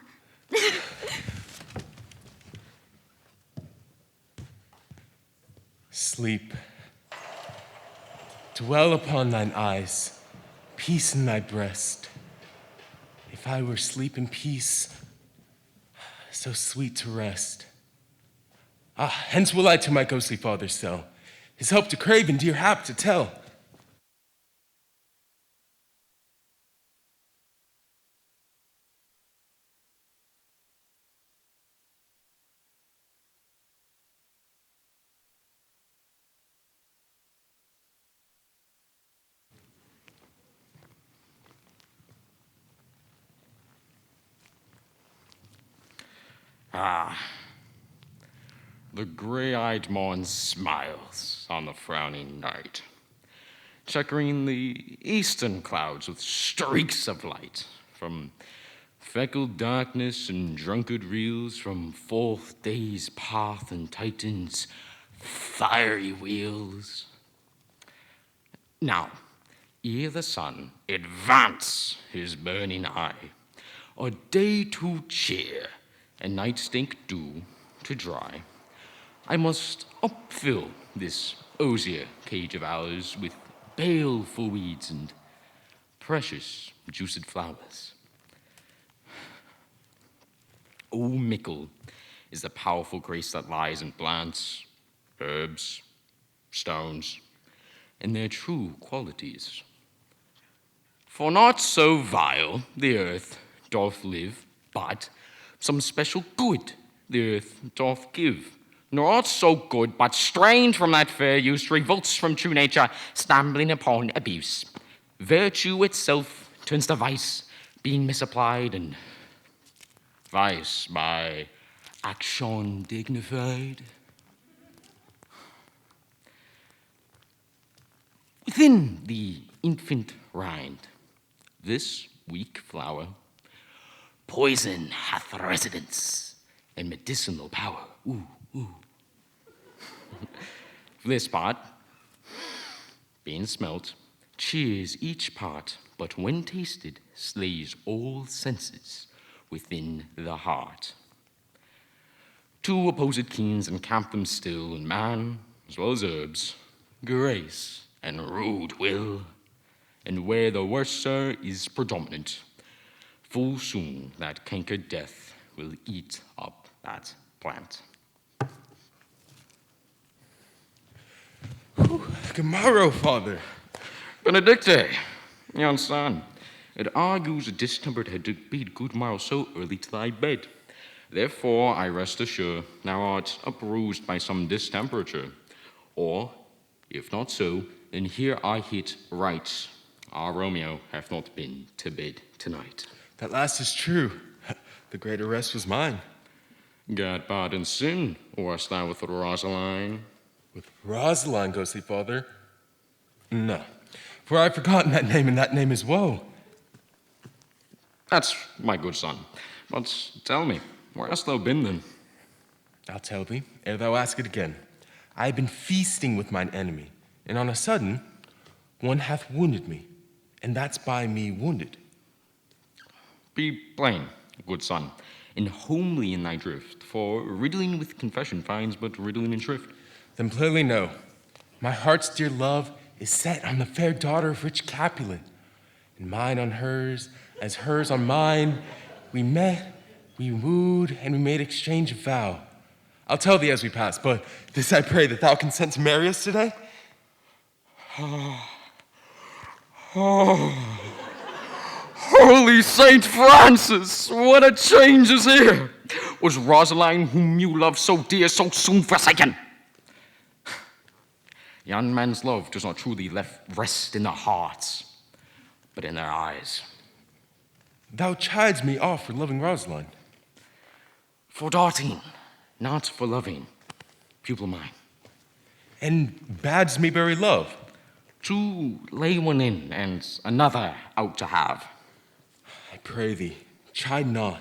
Sleep. Dwell upon thine eyes, peace in thy breast. If I were sleep in peace, so sweet to rest. Hence will I to my ghostly father's cell, his help to crave and dear hap to tell. The gray-eyed morn smiles on the frowning night. checkering the eastern clouds with streaks of light, from feckled darkness and drunkard reels, from fourth day's path and Titan's fiery wheels. Now, ere the sun advance his burning eye, a day to cheer and night stink dew to dry, I must upfill this osier cage of ours with baleful weeds and precious juiced flowers. Oh, mickle is the powerful grace that lies in plants, herbs, stones, and their true qualities. For not so vile the earth doth live, but some special good the earth doth give. Nor aught so good, but strange from that fair use, revolts from true nature, stumbling upon abuse. Virtue itself turns to vice, being misapplied, and vice by action dignified. Within the infant rind, this weak flower, poison hath residence and medicinal power. Ooh, ooh. This part, being smelt, cheers each part, but when tasted, slays all senses within the heart. Two opposite keens encamp them still, in man, as well as herbs, grace and rude will, and where the worser is predominant, full soon that cankered death will eat up that plant. Good morrow, Father. Benedicte, yon son, it argues a distempered head to bid good morrow so early to thy bed. Therefore I rest assured thou art uproused by some distemperature, or, if not so, then here I hit right. Our Romeo hath not been to bed tonight. That last is true. The greater rest was mine. God pardon sin, or wast thou with Rosaline? With Rosaline, ghostly father? No, for I've forgotten that name, and that name is woe. That's my good son. But tell me, where hast thou been then? I'll tell thee, ere thou ask it again. I have been feasting with mine enemy, and on a sudden, one hath wounded me, and that's by me wounded. Be plain, good son, and homely in thy drift, for riddling with confession finds but riddling in shrift. Then plainly know, my heart's dear love is set on the fair daughter of rich Capulet, and mine on hers, as hers on mine. We met, we wooed, and we made exchange of vow. I'll tell thee as we pass, but this I pray, that thou consent to marry us today? Holy Saint Francis, what a change is here! Was Rosaline, whom you love so dear, so soon forsaken? Young men's love does not truly rest in their hearts, but in their eyes. Thou chides me off for loving Rosaline. For darting, not for loving, pupil mine. And bad's me bury love. To lay one in and another out to have. I pray thee, chide not.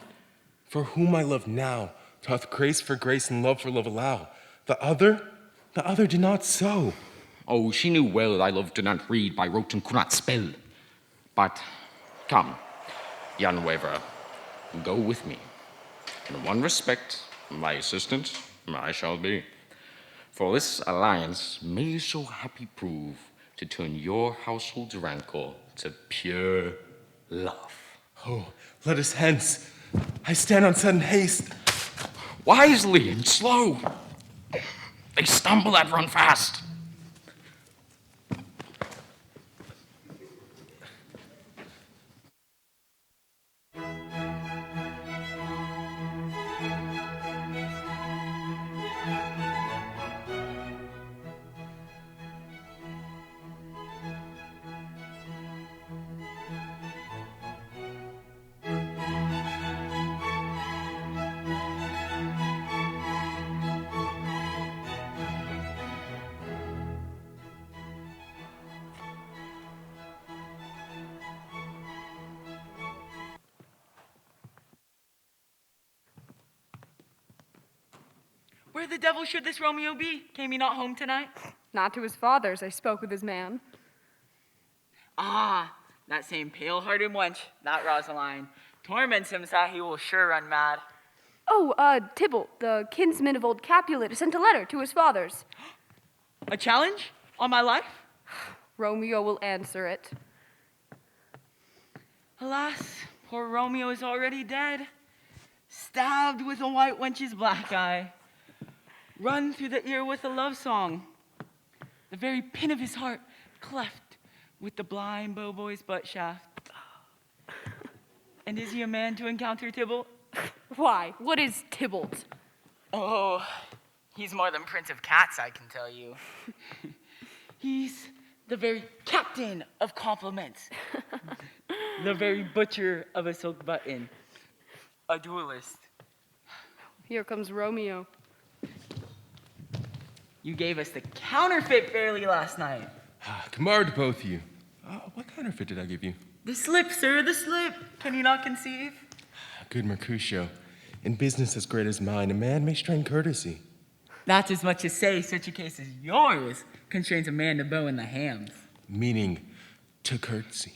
For whom I love now, doth grace for grace and love for love allow. The other did not so. Oh, she knew well thy love did not read by rote and could not spell. But come, young waverer, go with me. In one respect, my assistant I shall be. For this alliance may so happy prove to turn your household's rancor to pure love. Oh, let us hence. I stand on sudden haste. Wisely and slow. They stumble that run fast. Where the devil should this Romeo be? Came he not home tonight? Not to his father's, I spoke with his man. Ah, that same pale-hearted wench, that Rosaline, torments him so he will sure run mad. Oh, Tybalt, the kinsman of old Capulet, sent a letter to his father's. A challenge on my life? Romeo will answer it. Alas, poor Romeo is already dead, stabbed with a white wench's black eye, run through the ear with a love song, the very pin of his heart cleft with the blind bow-boy's butt shaft. And is he a man to encounter Tybalt? Why? What is Tybalt? Oh, he's more than Prince of Cats, I can tell you. He's the very captain of compliments. The very butcher of a silk button. A duelist. Here comes Romeo. You gave us the counterfeit fairly last night. Kamar to both of you. What counterfeit did I give you? The slip, sir, the slip. Can you not conceive? Good Mercutio. In business as great as mine, a man may strain courtesy. That's as much as say such a case as yours constrains a man to bow in the hams. Meaning to courtesy.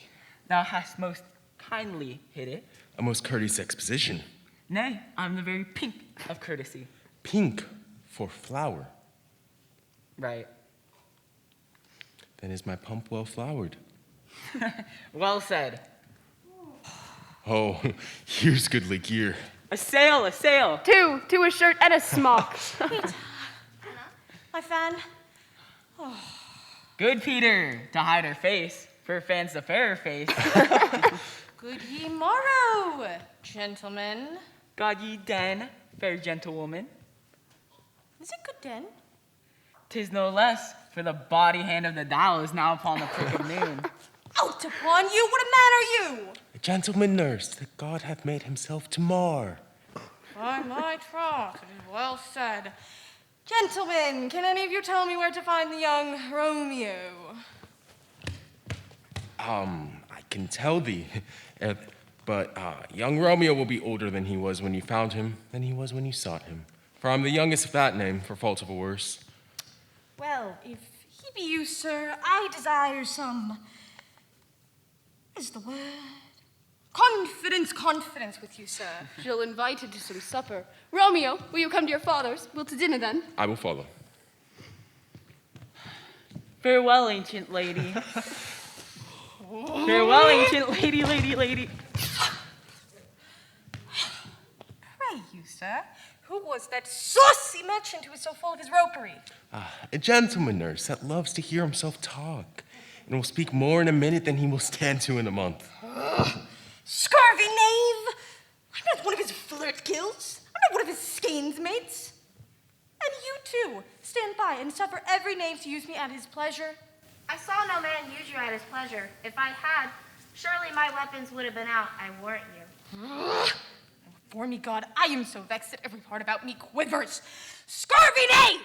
Thou hast most kindly hit it. A most courteous exposition. Nay, I'm the very pink of courtesy. Pink for flower. Right. Then is my pump well flowered? Well said. Oh, here's goodly gear. A sail, a sail. Two, a shirt and a smock. My fan. Good Peter, to hide her face, for her fan's the fairer face. Good ye morrow, gentlemen. God ye den, fair gentlewoman. Is it good den? 'Tis no less, for the body hand of the dial is now upon the prick of noon. Out upon you, what a man are you? A gentleman nurse that God hath made himself to mar. By my troth, it is well said. Gentlemen, can any of you tell me where to find the young Romeo? I can tell thee, but young Romeo will be older than he was when you found him, than he was when you sought him. For I'm the youngest of that name, for fault of a worse. Well, if he be you, sir, I desire some, is the word? Confidence with you, sir. She'll invite you to some supper. Romeo, will you come to your father's? We'll to dinner then. I will follow. Farewell, ancient lady. Farewell, ancient lady. Pray you, sir, who was that saucy merchant who was so full of his ropery? A gentleman nurse that loves to hear himself talk, and will speak more in a minute than he will stand to in a month. Scurvy knave! I'm not one of his flirt kills. I'm not one of his skeins mates. And you too, stand by and suffer every knave to use me at his pleasure. I saw no man use you at his pleasure. If I had, surely my weapons would have been out, I warrant you. For me, God, I am so vexed that every part about me quivers. Scurvy knave!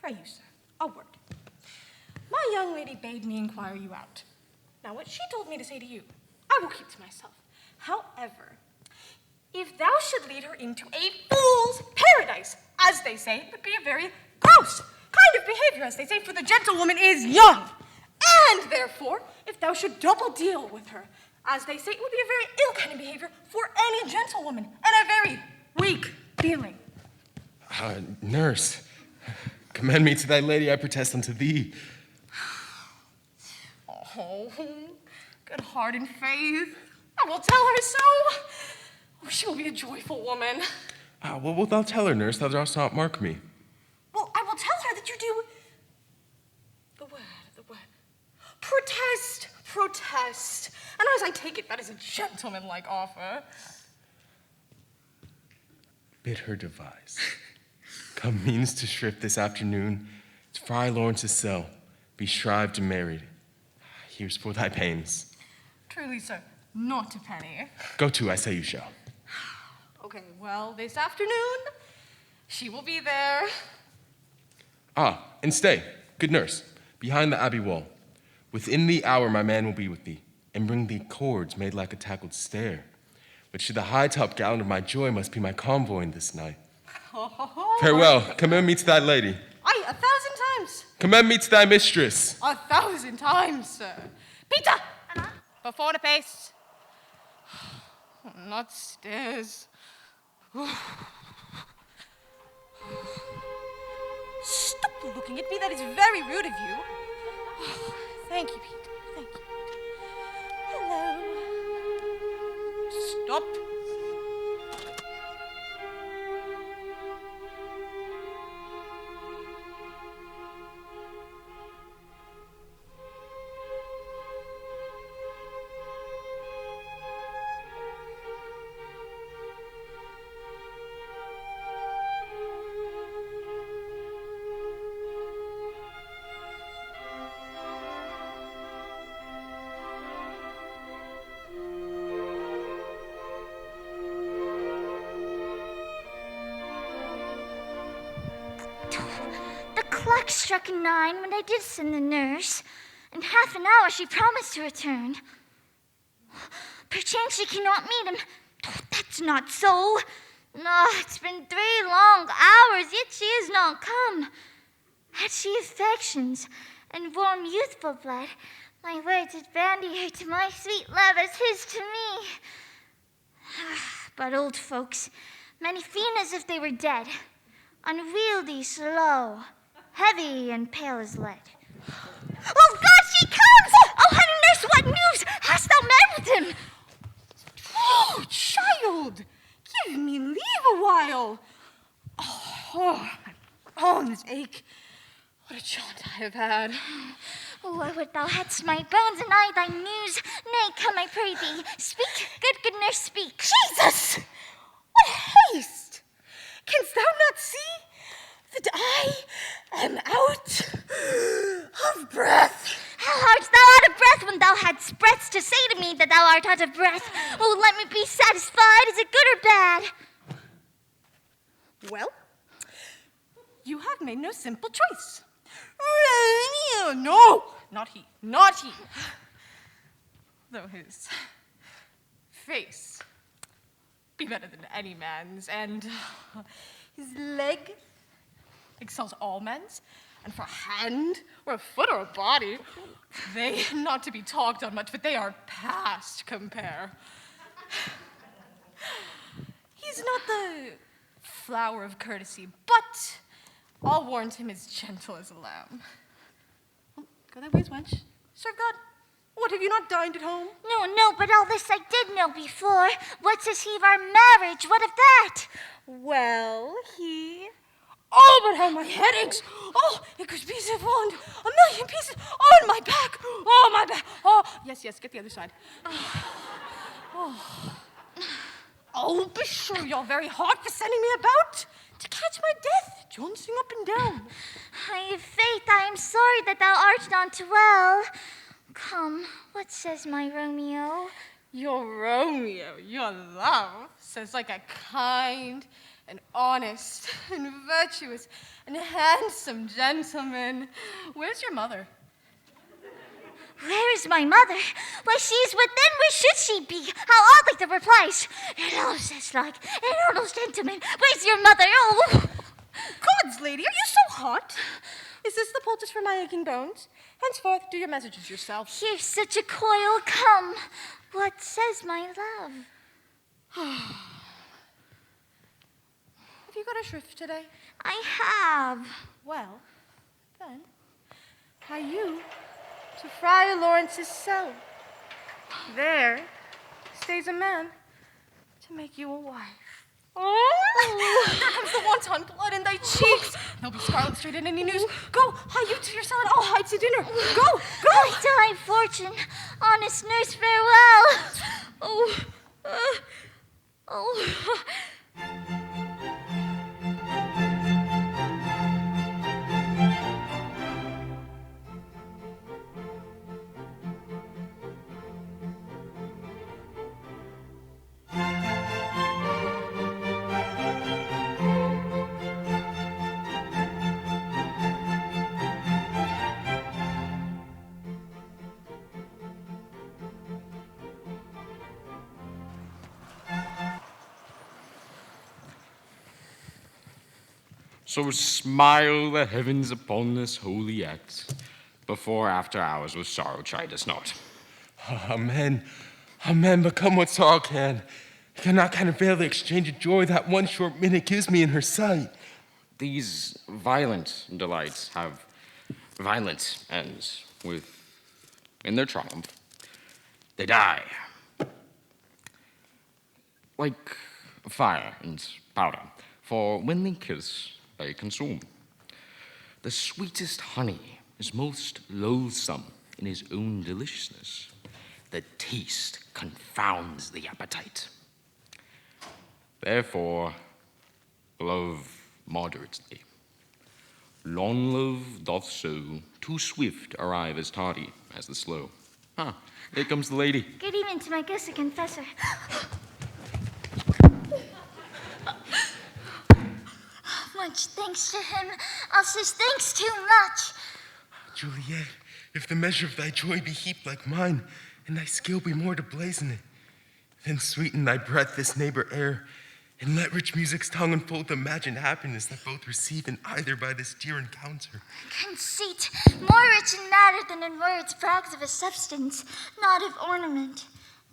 Pray you, sir, a word. My young lady bade me inquire you out. Now, what she told me to say to you, I will keep to myself. However, if thou should lead her into a fool's paradise, as they say, it would be a very gross kind of behavior, as they say, for the gentlewoman is young. And therefore, if thou should double deal with her, as they say, it would be a very ill kind of behavior for any gentlewoman, and a very weak feeling. Nurse, commend me to thy lady, I protest unto thee. Oh, good heart and faith. I will tell her so. Oh, she will be a joyful woman. What wilt thou tell her, nurse, thou dost not mark me? Well, I will tell her that you do the word. Protest. And as I take it, that is a gentlemanlike offer. Bid her devise. Come means to shrift this afternoon, to Fry Lawrence's cell, be shrived and married. Here's for thy pains. Truly, sir, not a penny. Go to, I say you shall. Okay, well, this afternoon, she will be there. And stay, good nurse, behind the abbey wall. Within the hour my man will be with thee. and bring thee cords made like a tackled stair, which to the high-top gallant of my joy must be my convoy in this night. Farewell, commend me to thy lady. Aye, 1,000 times. Commend me to thy mistress. 1,000 times, sir. Peter! Before the pace. Not stairs. Stop looking at me. That is very rude of you. Thank you, Peter. Thank you. Hello. Stop. The clock struck 9 when I did send the nurse. In half an hour she promised to return. Perchance she cannot meet him. That's not so. No, it's been 3 long hours, yet she has not come. Had she affections and warm youthful blood, my words would bandy her to my sweet love as his to me. But old folks, many fiend as if they were dead, unwieldy, slow, heavy, and pale as lead. Oh, God, she comes! Oh, honey nurse, what news? Hast thou met with him? Oh, child! Give me leave a while. Oh, my bones ache. What a jaunt I have had. Oh, I would thou hadst my bones and I thy news. Nay, come, I pray thee. Speak, good nurse, speak. Jesus! What haste! Canst thou not see that I am out of breath? How art thou out of breath when thou hadst breath to say to me that thou art out of breath? Oh, let me be satisfied. Is it good or bad? Well, you have made no simple choice. No, not he, not he. Though his face be better than any man's, and his leg excels all men's, and for a hand, or a foot, or a body, they not to be talked on much, but they are past compare. He's not the flower of courtesy, but I'll warrant him as gentle as a lamb. Oh, go thy ways, wench. Serve God. What, have you not dined at home? No, but all this I did know before. What says he of our marriage? What of that? Well, he... Oh, but how my head aches! Oh, it could be so wound. 1,000,000 pieces. Oh, and my back. Oh, my back. Oh, yes, get the other side. Oh, be sure you're very hot for sending me about to catch my death, jouncing up and down. I faith, I am sorry that thou art not well. Come, what says my Romeo? Your Romeo, your love, says like a kind and honest and virtuous and handsome gentleman. Where's your mother? Where is my mother? Why, she's within. Where should she be? How oddly the replies. Hello, says like an honest gentleman. Where's your mother? Oh! Gods, lady, are you so hot? Is this the poultice for my aching bones? Henceforth, do your messages yourself. Here's such a coil. Come, what says my love? Have you got a shrift today? I have. Well, then, hie you to Friar Lawrence's cell. There stays a man to make you a wife. Oh, there comes the wanton blood in thy cheeks. There'll be scarlet straight in any news. Go, hie you to your cell, and I'll hide to dinner. Go. I die, fortune. Honest nurse, farewell. Oh. So smile the heavens upon this holy act, before after hours with sorrow chide us not. Amen. Amen, but come what sorrow can. I cannot avail the exchange of joy that one short minute gives me in her sight. These violent delights have violent ends, in their triumph, they die. Like fire and powder, for when they kiss, they consume. The sweetest honey is most loathsome in his own deliciousness. The taste confounds the appetite. Therefore, love moderately. Long love doth so, too swift arrive as tardy as the slow. Here comes the lady. Good evening to my guest, the confessor. Much thanks to him. I'll say thanks too much. Juliet, if the measure of thy joy be heaped like mine, and thy skill be more to blazon it, then sweeten thy breath this neighbor air, and let rich music's tongue unfold the imagined happiness that both receive in either by this dear encounter. Conceit, more rich in matter than in words, brags of a substance, not of ornament.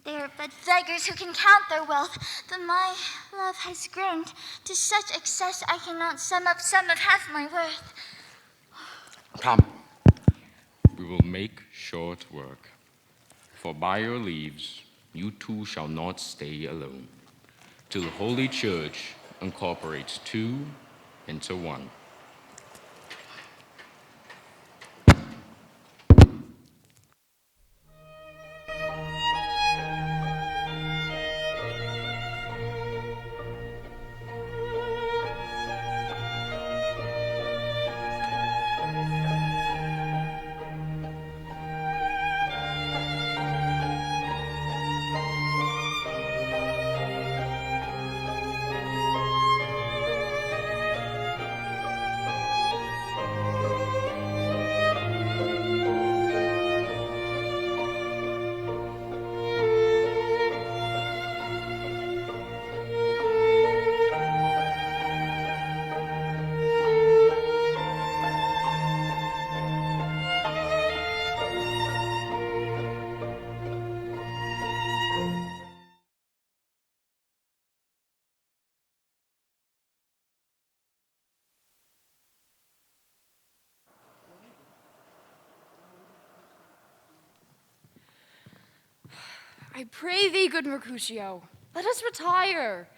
They are but beggars who can count their wealth, but my love has grown to such excess I cannot sum up some of half my worth. Come, we will make short work, for by your leaves you two shall not stay alone, till the Holy Church incorporates two into one. I pray thee, good Mercutio, let us retire.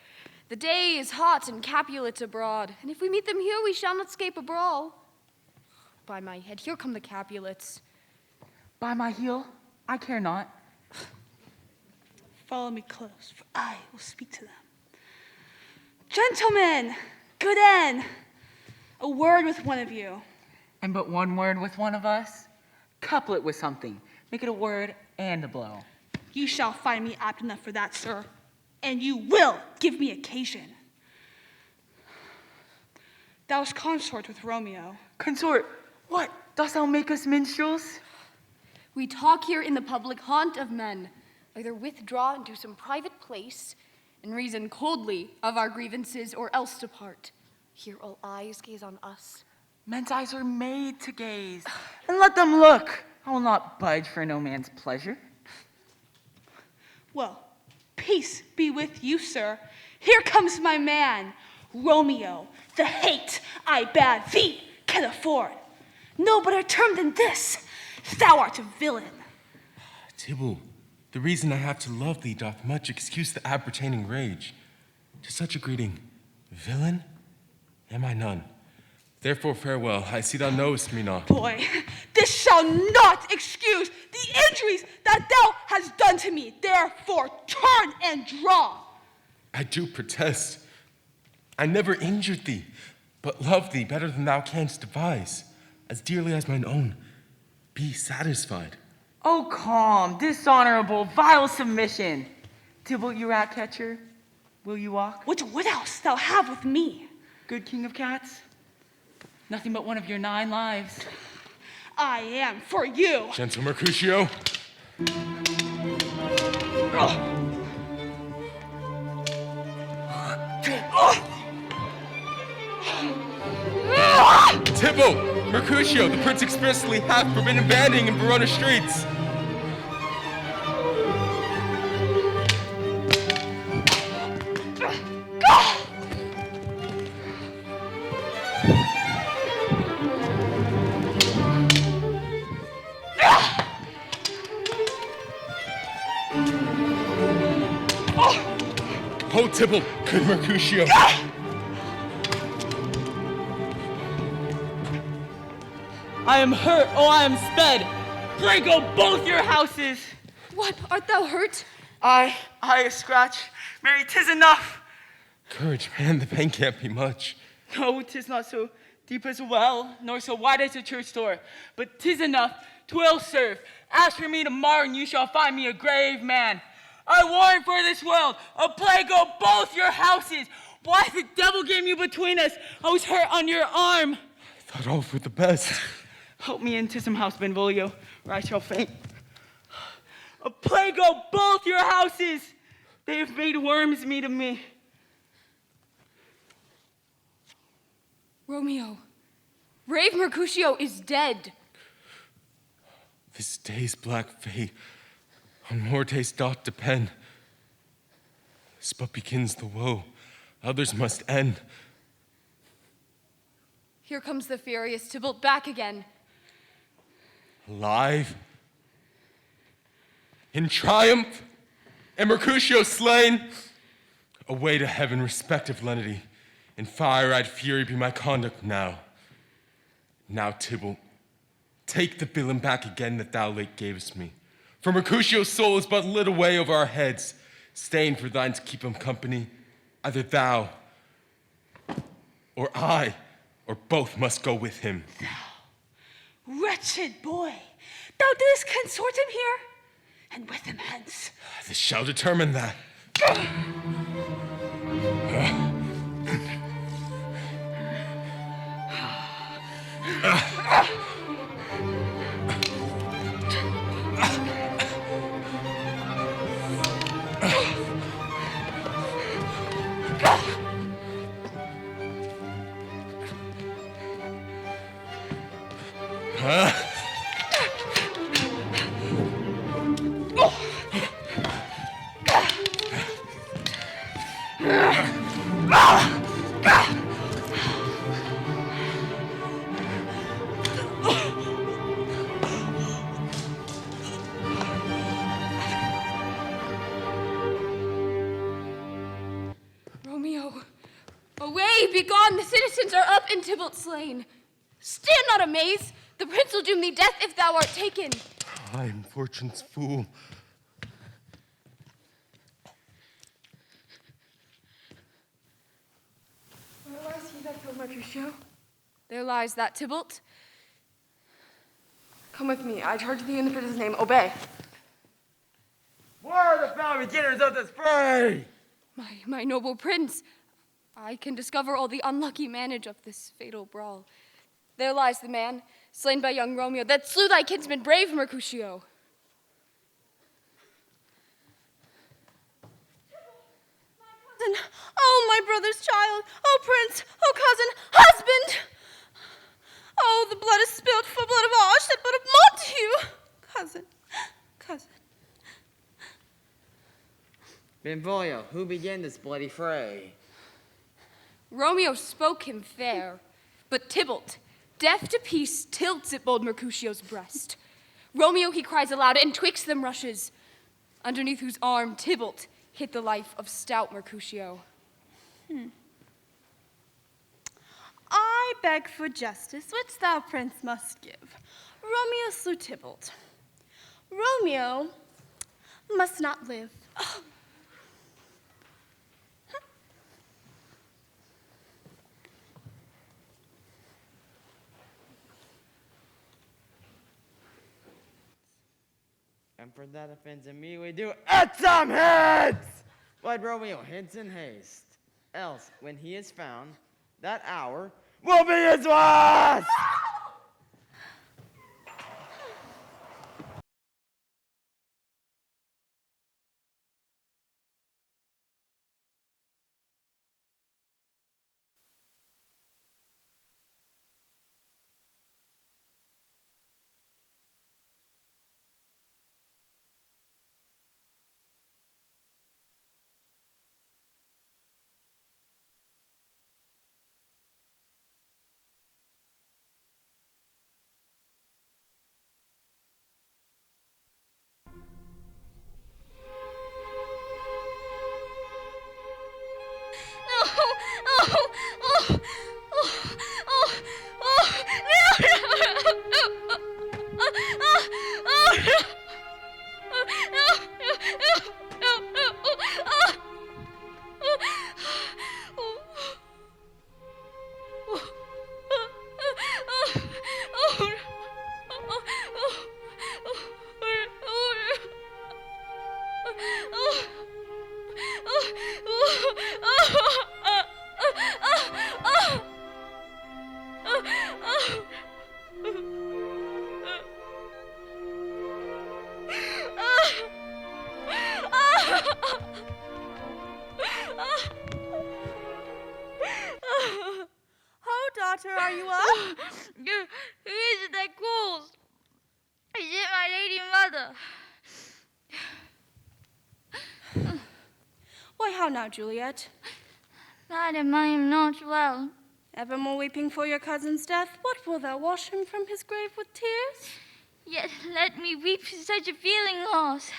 The day is hot and Capulets abroad, and if we meet them here, we shall not escape a brawl. By my head, here come the Capulets. By my heel, I care not. Follow me close, for I will speak to them. Gentlemen, good end. A word with one of you. And but one word with one of us? Couple it with something. Make it a word and a blow. You shall find me apt enough for that, sir, and you will give me occasion. Thou's consort with Romeo. Consort, what? Dost thou make us minstrels? We talk here in the public haunt of men. Either withdraw into some private place and reason coldly of our grievances, or else depart. Here all eyes gaze on us. Men's eyes are made to gaze, and let them look. I will not budge for no man's pleasure. Well, peace be with you, sir. Here comes my man, Romeo, the hate I bade thee can afford. No better term than this. Thou art a villain. Tybalt, the reason I have to love thee doth much excuse the appertaining rage. To such a greeting, villain, am I none. Therefore farewell, I see thou knowest me not. Boy, this shall not excuse the injuries that thou hast done to me. Therefore turn and draw. I do protest. I never injured thee, but love thee better than thou canst devise, as dearly as mine own. Be satisfied. Oh, calm, dishonorable, vile submission. Tybalt, you rat catcher, will you walk? What else thou have with me? Good king of cats? Nothing but one of your 9 lives. I am for you. Gentle Mercutio. Tybalt! Mercutio, the prince expressly hath forbidden banding in Verona streets. Hold Tybalt, good Mercutio. I am hurt, oh, I am sped. Pray go both your houses. What, art thou hurt? I a scratch. Mary, 'tis enough. Courage, man, the pain can't be much. No, 'tis not so deep as a well, nor so wide as a church door, but 'tis enough. 'Twill serve. Ask for me tomorrow, and you shall find me a grave man. I warn for this world, a plague go both your houses. Why the devil came you between us? I was hurt on your arm. I thought all for the best. Help me into some house, Benvolio, or I shall faint. A plague go both your houses. They have made worms meat of me. Romeo, brave Mercutio is dead. This day's black fate on more days doth depend. This but begins the woe, others must end. Here comes the furious Tybalt back again. Alive, in triumph, and Mercutio slain. Away to heaven, respective lenity, in fire-eyed fury be my conduct now. Now, Tybalt, take the villain back again that thou late gavest me. For Mercutio's soul is but lit away over our heads, staying for thine to keep him company. Either thou, or I, or both must go with him. Wretched boy, thou didst consort him here, and with him hence. This shall determine that. Romeo, away, begone, the citizens are up and Tybalt slain. Stand not amazed, the prince will doom thee death if thou art taken. I am fortune's fool. Where lies he that killed Mercutio? There lies that Tybalt. Come with me, I charge thee in the prince's name, obey. Where are the foul beginners of this fray? My noble prince, I can discover all the unlucky manage of this fatal brawl. There lies the man, slain by young Romeo, that slew thy kinsman brave Mercutio. Oh, my brother's child. Oh, prince. Oh, cousin. Husband. Oh, the blood is spilt for blood of all, shed blood of Montague. Cousin. Cousin. Benvolio, who began this bloody fray? Romeo spoke him fair, but Tybalt, deaf to peace, tilts at bold Mercutio's breast. Romeo he cries aloud, and twixt them rushes, underneath whose arm Tybalt hit the life of stout Mercutio. I beg for justice, which thou, prince, must give. Romeo slew Tybalt. Romeo must not live. Oh. And for that offense in me, we do at some heads! But Romeo hints in haste, else when he is found, that hour will be his last! Oh, daughter, are you up? Who is it that calls? Is it my lady mother? Why, how now, Juliet? Madam, I am not well. Evermore weeping for your cousin's death? What, will thou wash him from his grave with tears? Yet let me weep for such a feeling loss.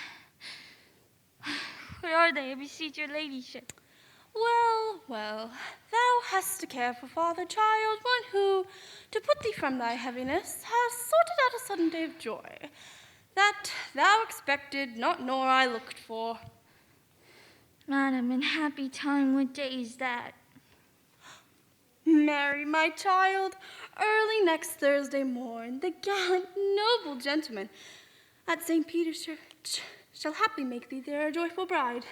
Where are they, I beseech your ladyship? Well, well, thou hast to care for father, child, one who, to put thee from thy heaviness, has sorted out a sudden day of joy, that thou expected not nor I looked for. Madam, in happy time, what day is that? Marry, my child, early next Thursday morn, the gallant, noble gentleman at St. Peter's Church shall haply make thee there a joyful bride.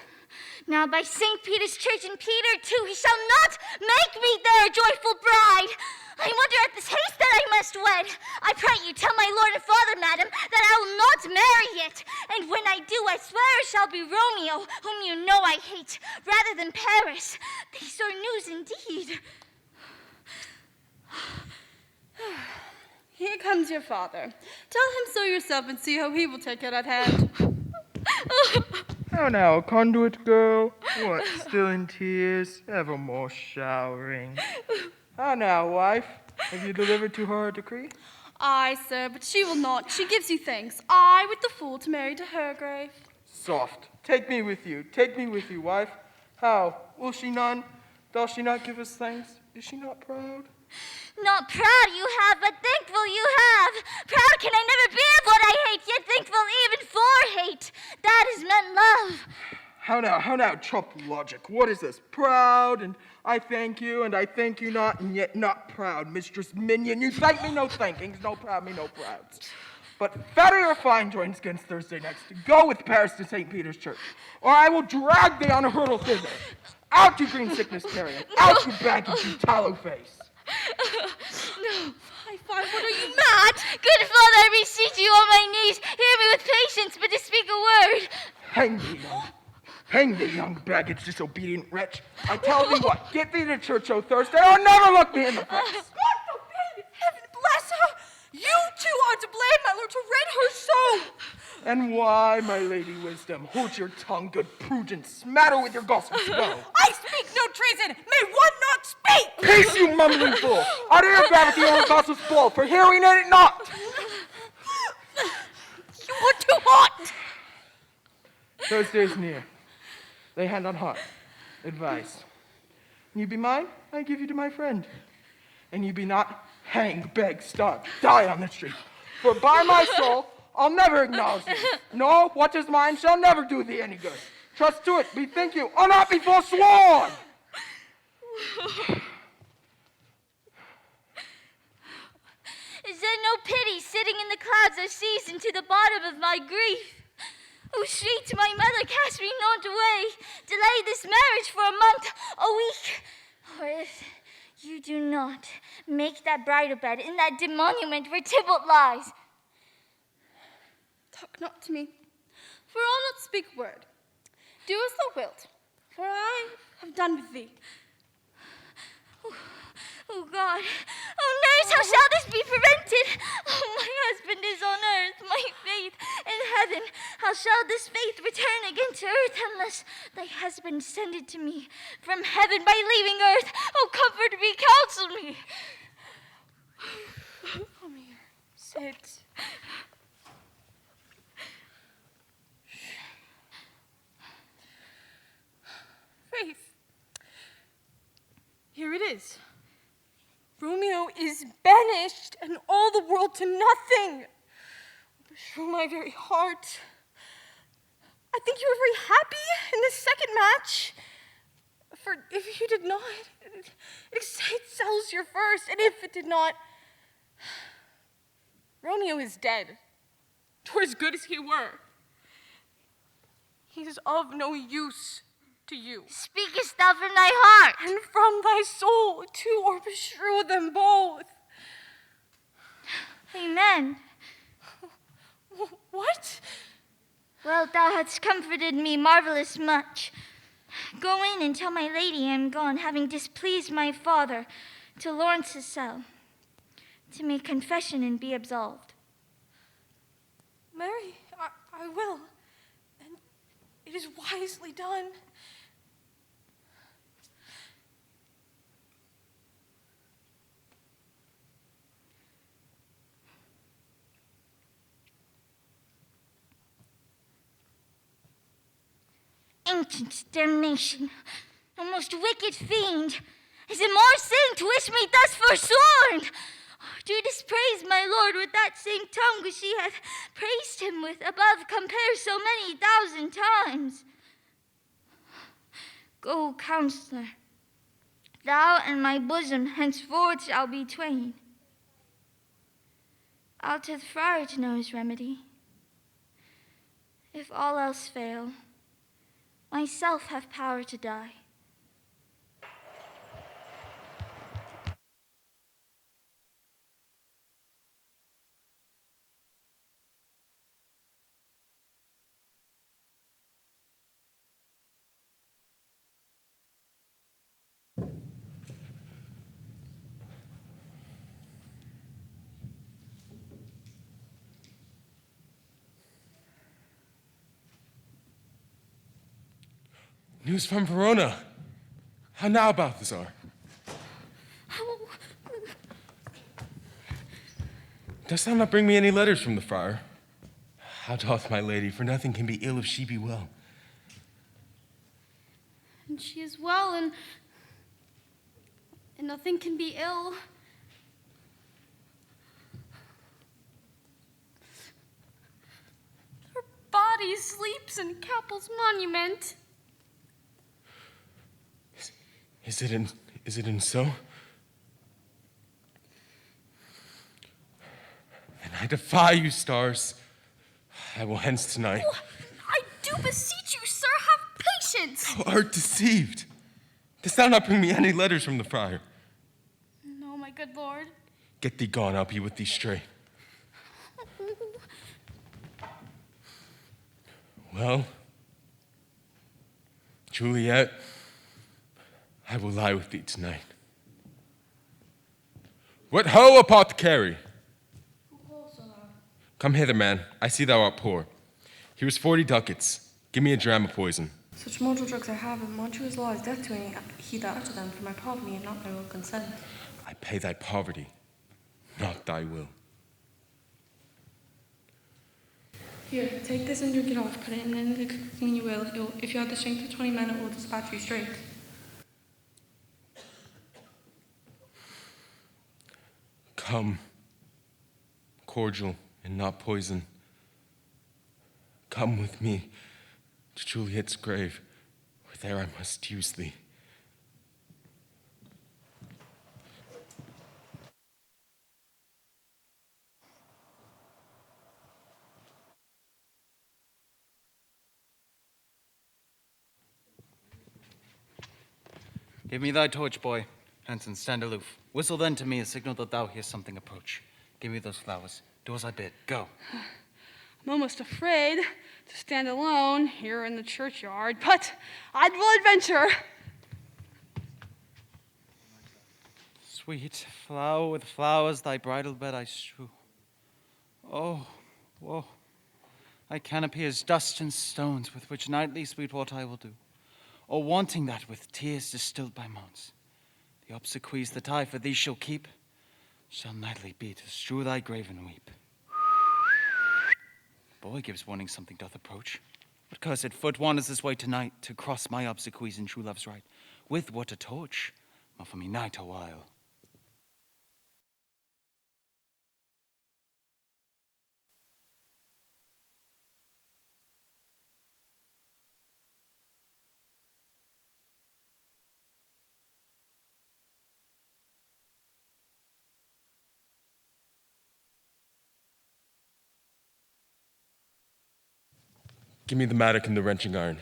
Now by St. Peter's Church and Peter too, he shall not make me there a joyful bride. I wonder at this haste that I must wed. I pray you tell my lord and father, madam, that I will not marry yet. And when I do, I swear it shall be Romeo, whom you know I hate, rather than Paris. These are news indeed. Here comes your father. Tell him so yourself and see how he will take it at hand. How now, conduit girl? What, still in tears, evermore showering? How now, wife? Have you delivered to her a decree? Aye, sir, but she will not. She gives you thanks. I, with the fool, to marry to her grave. Soft. Take me with you. Take me with you, wife. How? Will she none? Does she not give us thanks? Is she not proud? Not proud you have, but thankful you have. Proud can I never be of what I hate, yet thankful even for hate. That is meant love. How now, chop logic. What is this? Proud, and I thank you, and I thank you not, and yet not proud. Mistress Minion, you thank me no thankings, no proud me no prouds. But fatter your fine joints against Thursday next. Go with Paris to St. Peter's Church, or I will drag thee on a hurdle thither. Out, you green sickness carrier. Out, you baggage, you tallow face. No, Fie, what are you mad? Good Father, I beseech you on my knees, hear me with patience, but to speak a word. Hang thee, young baggage, disobedient wretch. I tell thee what, get thee to church, O Thursday, or never look me in the face. God forbid! Heaven bless her! You two are to blame, my lord, to rid her so. And why, my lady wisdom? Hold your tongue, good prudence. Matter with your gossips, go. I speak no treason. May one not speak. Peace, you mumbling fool. Out of your gravity, your gossip's blow, for here we need it not. You are too hot. Thursday is near. Lay hand on heart. Advice. You be mine, I give you to my friend. And you be not, hang, beg, starve, die on the street. For by my soul, I'll never acknowledge you. No, what is mine shall never do thee any good. Trust to it, bethink you, or not be forsworn! Is there no pity sitting in the clouds or season to the bottom of my grief? Oh, sweet, my mother, cast me not away. Delay this marriage for a month, a week. Or if you do not, make that bridal bed in that dim monument where Tybalt lies. Talk not to me, for I'll not speak a word. Do as thou wilt, for I have done with thee. Oh, God. Oh, nurse, how shall this be prevented? Oh, my husband is on earth, my faith in heaven. How shall this faith return again to earth unless thy husband send it to me from heaven by leaving earth? Oh, comfort me, counsel me. Come here, sit. Faith, here it is. Romeo is banished, and all the world to nothing. Beshrew my very heart. I think you were very happy in the second match. For if you did not, it sells your first, and if it did not, Romeo is dead. 'Twere as good as he were. He is of no use to you. Speakest thou from thy heart? And from thy soul, too, or beshrew them both. Amen. What? Well, thou hast comforted me marvelous much. Go in and tell my lady I am gone, having displeased my father, to Lawrence's cell, to make confession and be absolved. Mary, I will, and it is wisely done. Ancient damnation, O most wicked fiend, is it more sin to wish me thus forsworn? Do dispraise my lord with that same tongue which she hath praised him with above compare so many thousand times. Go, counselor, thou and my bosom henceforth shall be twain. I'll to the friar to know his remedy. If all else fail, myself have power to die. News from Verona. How now, Balthazar? Dost thou not bring me any letters from the friar? How doth my lady? For nothing can be ill if she be well. And she is well, and nothing can be ill. Her body sleeps in Capel's monument. Is it in so? Then I defy you, stars. I will hence tonight. Oh, I do beseech you, sir, have patience. Thou art deceived. Dost thou not bring me any letters from the friar? No, my good lord. Get thee gone, I'll be with thee straight. Well, Juliet, I will lie with thee tonight. What ho, apothecary! Come hither, man. I see thou art poor. Here is 40 ducats. Give me a dram of poison. Such mortal drugs I have, and Montrose law is death to any he that utter them for my poverty and not my will consent. I pay thy poverty, not thy will. Here, take this and drink it off. Put it in the clean you will. If you have the strength of 20 men, it will dispatch you straight. Come, cordial and not poison. Come with me to Juliet's grave, where there I must use thee. Give me thy torch, boy. Hanson, stand aloof. Whistle then to me a signal that thou hearst something approach. Give me those flowers. Do as I bid. Go. I'm almost afraid to stand alone here in the churchyard, but I will adventure. Sweet flower with flowers, thy bridal bed I strew. Oh, woe. Thy canopy is dust and stones, with which nightly sweet what I will do. Or wanting that with tears distilled by moans. The obsequies that I for thee shall keep, shall nightly be to strew thy grave and weep. Boy gives warning something doth approach. What cursed foot wanders this way tonight to cross my obsequies in true love's right? With what a torch, more for me night a while. Give me the mattock and the wrenching iron.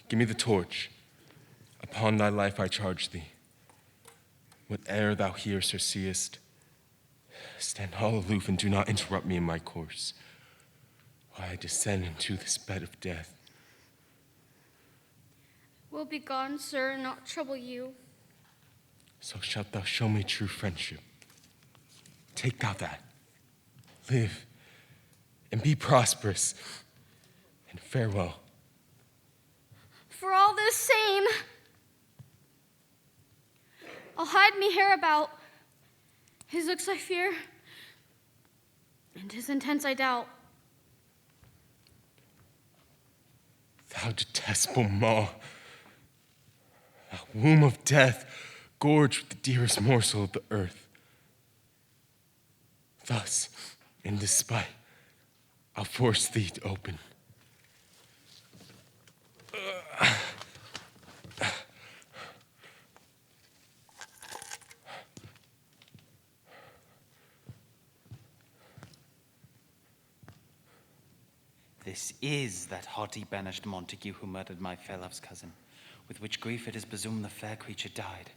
Give me the torch. Upon thy life I charge thee. Whate'er thou hearest or seest, stand all aloof and do not interrupt me in my course, while I descend into this bed of death. We'll be gone, sir, and not trouble you. So shalt thou show me true friendship. Take thou that. Live, and be prosperous, and farewell. For all this same, I'll hide me hereabout. His looks I fear, and his intents I doubt. Thou detestable maw, thou womb of death, gorged with the dearest morsel of the earth. Thus, in despite, I'll force thee to open. This is that haughty banished Montague who murdered my fair love's cousin, with which grief it is presumed the fair creature died.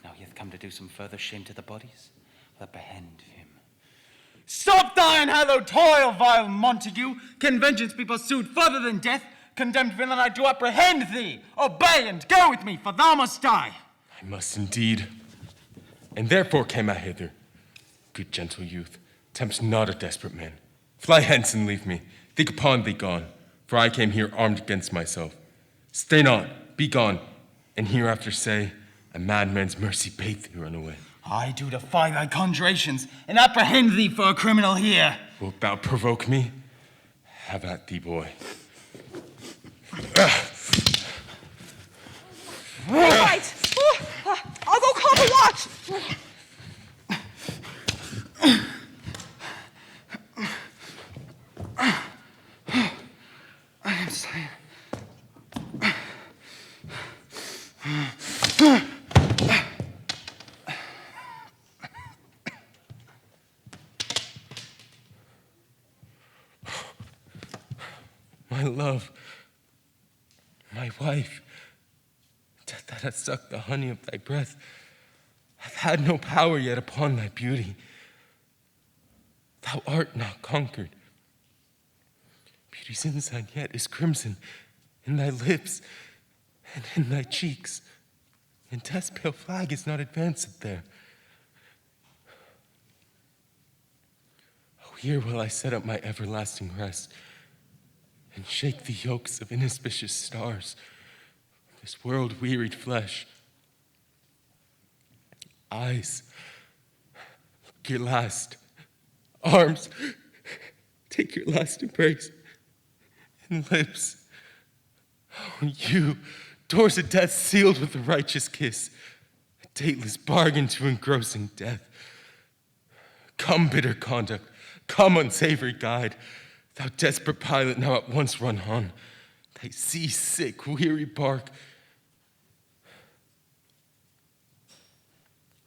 Now he hath come to do some further shame to the bodies. I'll apprehend him. Stop thine hallowed toil, vile Montague! Can vengeance be pursued further than death? Condemned villain, I do apprehend thee! Obey and go with me, for thou must die! I must indeed, and therefore came I hither. Good gentle youth, tempt not a desperate man. Fly hence and leave me. Think upon thee gone, for I came here armed against myself. Stay not, be gone, and hereafter say, a madman's mercy bade thee run away. I do defy thy conjurations, and apprehend thee for a criminal here. Wilt thou provoke me? Have at thee, boy. All right. I'll go call the watch. I am slain. My love, my wife, death that hath sucked the honey of thy breath, hath had no power yet upon thy beauty. Thou art not conquered. Beauty's inside yet is crimson in thy lips and in thy cheeks, and death's pale flag is not advanced there. Oh, here will I set up my everlasting rest, and shake the yokes of inauspicious stars, this world-wearied flesh. Eyes, look your last. Arms, take your last embrace. And lips, oh, you, doors of death sealed with a righteous kiss, a dateless bargain to engrossing death. Come, bitter conduct, come, unsavory guide, thou desperate pilot now at once run on, thy sea-sick, weary bark.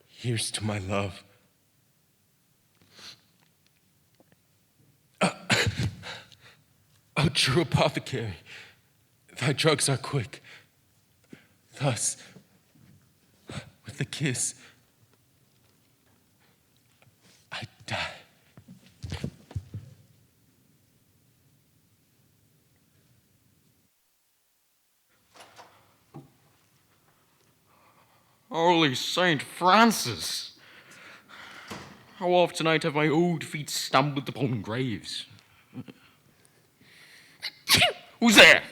Here's to my love. O true apothecary, thy drugs are quick. Thus, with a kiss, I die. Holy Saint Francis! How often I'd have my old feet stumbled upon graves. Who's there?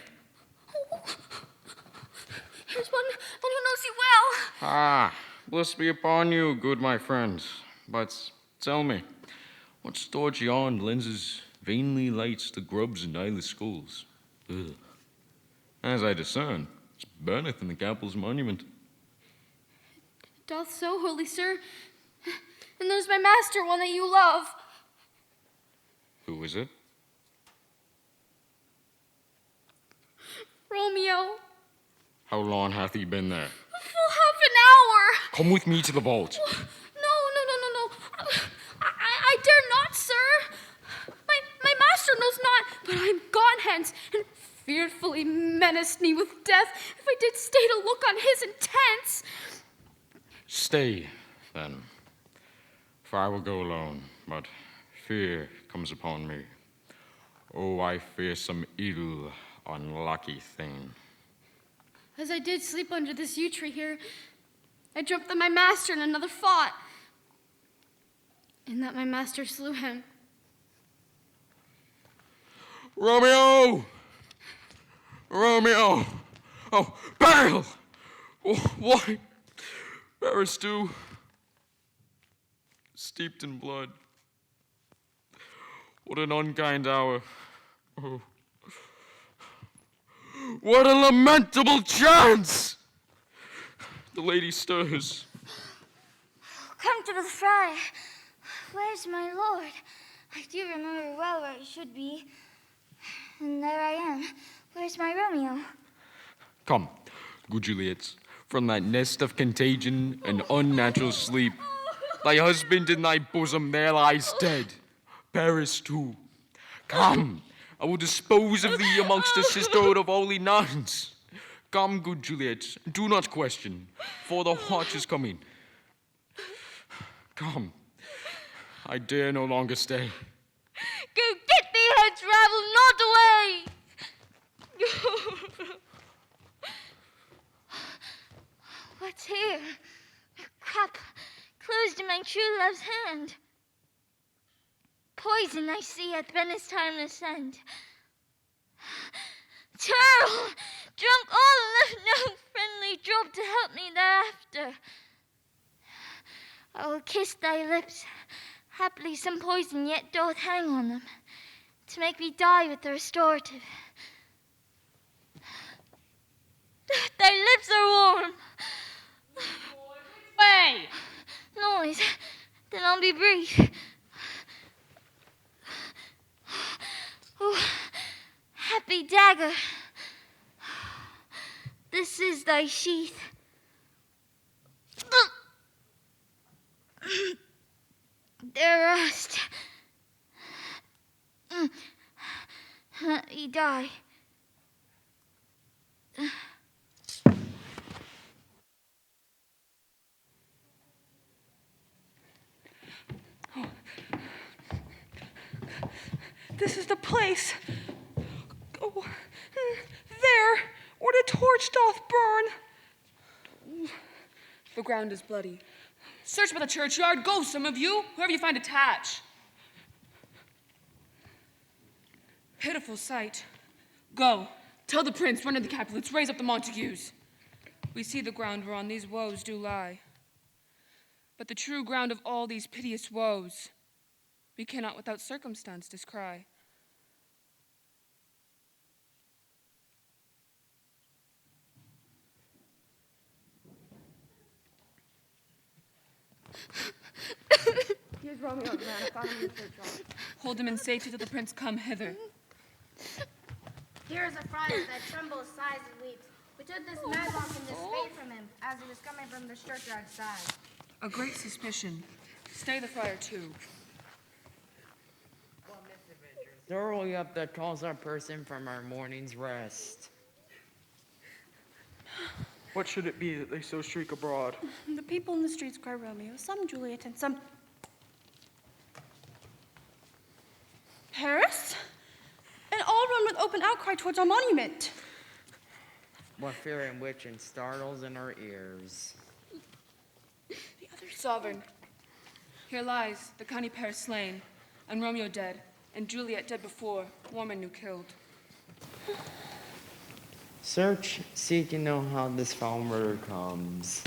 There's one who knows you well. Ah, bliss be upon you, good my friend. But tell me, what storage yond lenses vainly lights the grubs and eyeless skulls? Ugh. As I discern, it burneth in the Capel's monument. Doth so, holy sir. And there's my master, one that you love. Who is it? Romeo. How long hath he been there? Full half an hour. Come with me to the vault. No. I dare not, sir. My master knows not, but I am gone hence, and fearfully menaced me with death if I did stay to look on his intents. Stay, then, for I will go alone, but fear comes upon me. Oh, I fear some ill, unlucky thing. As I did sleep under this yew tree here, I dreamt that my master and another fought, and that my master slew him. Romeo! Romeo! Oh, Beryl! Oh, why? Paris too. Steeped in blood. What an unkind hour. Oh. What a lamentable chance! The lady stirs. Come to the friar. Where's my lord? I do remember well where I should be. And there I am. Where's my Romeo? Come, good Juliet, from that nest of contagion and unnatural sleep. Thy husband in thy bosom there lies dead. Paris too. Come, I will dispose of thee amongst the sisterhood of holy nuns. Come, good Juliet, do not question, for the watch is coming. Come, I dare no longer stay. Go get thee hence, rabble, not away! What's here? A cup closed in my true love's hand. Poison I see hath been his timeless end. Churl, drunk all and left no friendly drop to help me thereafter. I will kiss thy lips. Haply some poison yet doth hang on them, to make me die with the restorative. Thy lips are warm. Way! Noise, then I'll be brief. Oh, happy dagger. This is thy sheath. There rest. Let me die. This is the place. Oh, there, where the torch doth burn. The ground is bloody. Search by the churchyard. Go, some of you, whoever you find attached. Pitiful sight. Go, tell the prince, render the Capulets, raise up the Montagues. We see the ground whereon these woes do lie. But the true ground of all these piteous woes, we cannot without circumstance descry. Here's Romeo, the man I found in the churchyard. Hold him in safety till the prince come hither. Here is a friar that trembles, sighs, and weeps. We took this medlock and this spade from him as he was coming from the churchyard side. A great suspicion. Stay the friar too. Thoroughly up that calls our person from our morning's rest. What should it be that they so shriek abroad? The people in the streets cry Romeo, some Juliet, and some Paris? And all run with open outcry towards our monument. What fear and which and startles in our ears. The other sovereign. Here lies the Connie Paris slain, and Romeo dead, and Juliet dead before, woman new killed. Search, seek, and know how this foul murder comes.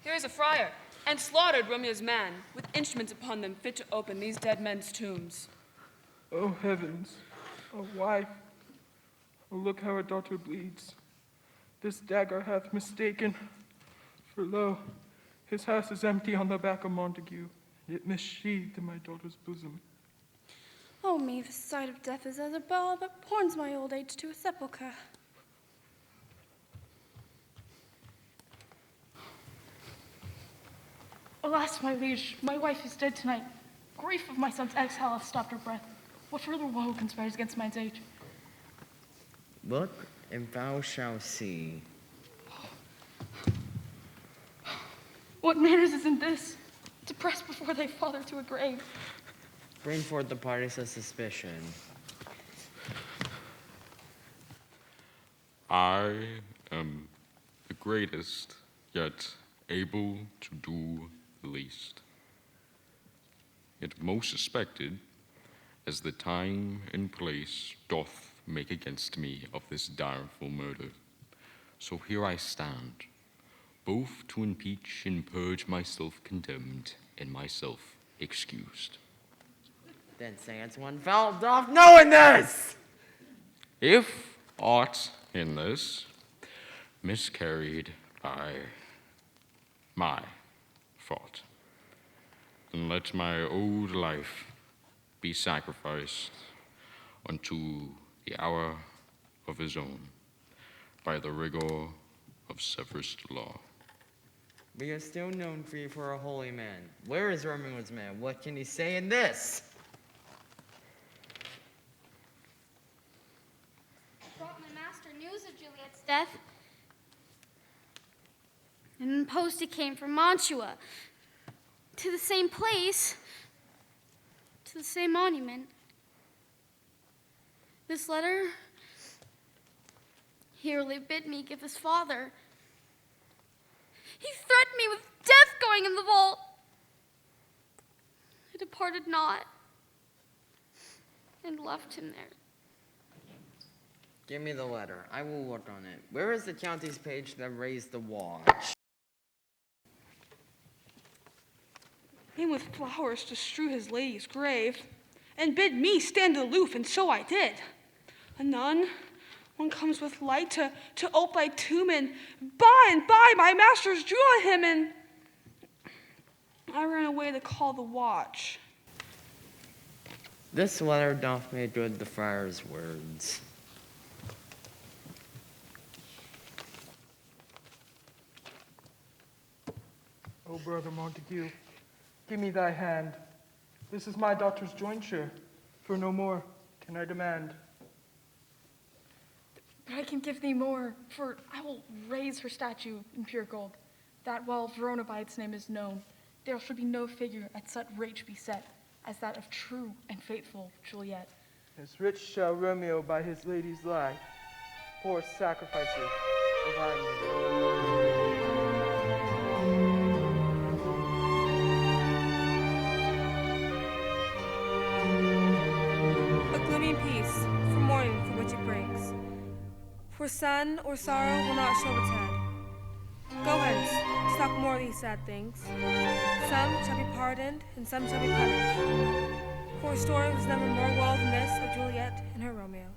Here is a friar, and slaughtered Romeo's man, with instruments upon them fit to open these dead men's tombs. Oh, heavens. A wife. Oh, look how her daughter bleeds. This dagger hath mistaken. For lo, his house is empty on the back of Montague, yet missheathed in my daughter's bosom. Oh me, the sight of death is as a bell that points my old age to a sepulchre. Alas, my liege, my wife is dead tonight. Grief of my son's exile hath stopped her breath. What further woe conspires against mine's age? Look, and thou shalt see. What manners isn't this? To press before thy father to a grave. Bring forth the parties of suspicion. I am the greatest, yet able to do the least. Yet most suspected, as the time and place doth make against me of this direful murder. So here I stand, both to impeach and purge myself condemned and myself excused. Then stands one foul doth knowing this! If aught in this miscarried by my fault, then let my old life be sacrificed unto the hour of his own by the rigor of severest law. We are still known for a holy man. Where is Romeo's man? What can he say in this? Brought my master news of Juliet's death. And in post it came from Mantua, to the same place, to the same monument. This letter, he really bid me give his father. He threatened me with death going in the vault. I departed not, and left him there. Give me the letter. I will work on it. Where is the county's page that raised the watch? Came with flowers to strew his lady's grave, and bid me stand aloof, and so I did. Anon, one comes with light to ope thy tomb, and by my masters drew on him, and I ran away to call the watch. This letter doth make good the friar's words. O brother Montague, give me thy hand. This is my daughter's jointure, for no more can I demand. But I can give thee more, for I will raise her statue in pure gold, that while Verona by its name is known, there shall be no figure at such rate be set as that of true and faithful Juliet. As rich shall Romeo by his lady's lie, for sacrifices of Aiken. A gloomy peace for mourning for which it brings. For sun or sorrow will not show its head. Go hence, to talk more of these sad things. Some shall be pardoned, and some shall be punished. For a story was never more well than this of Juliet and her Romeo.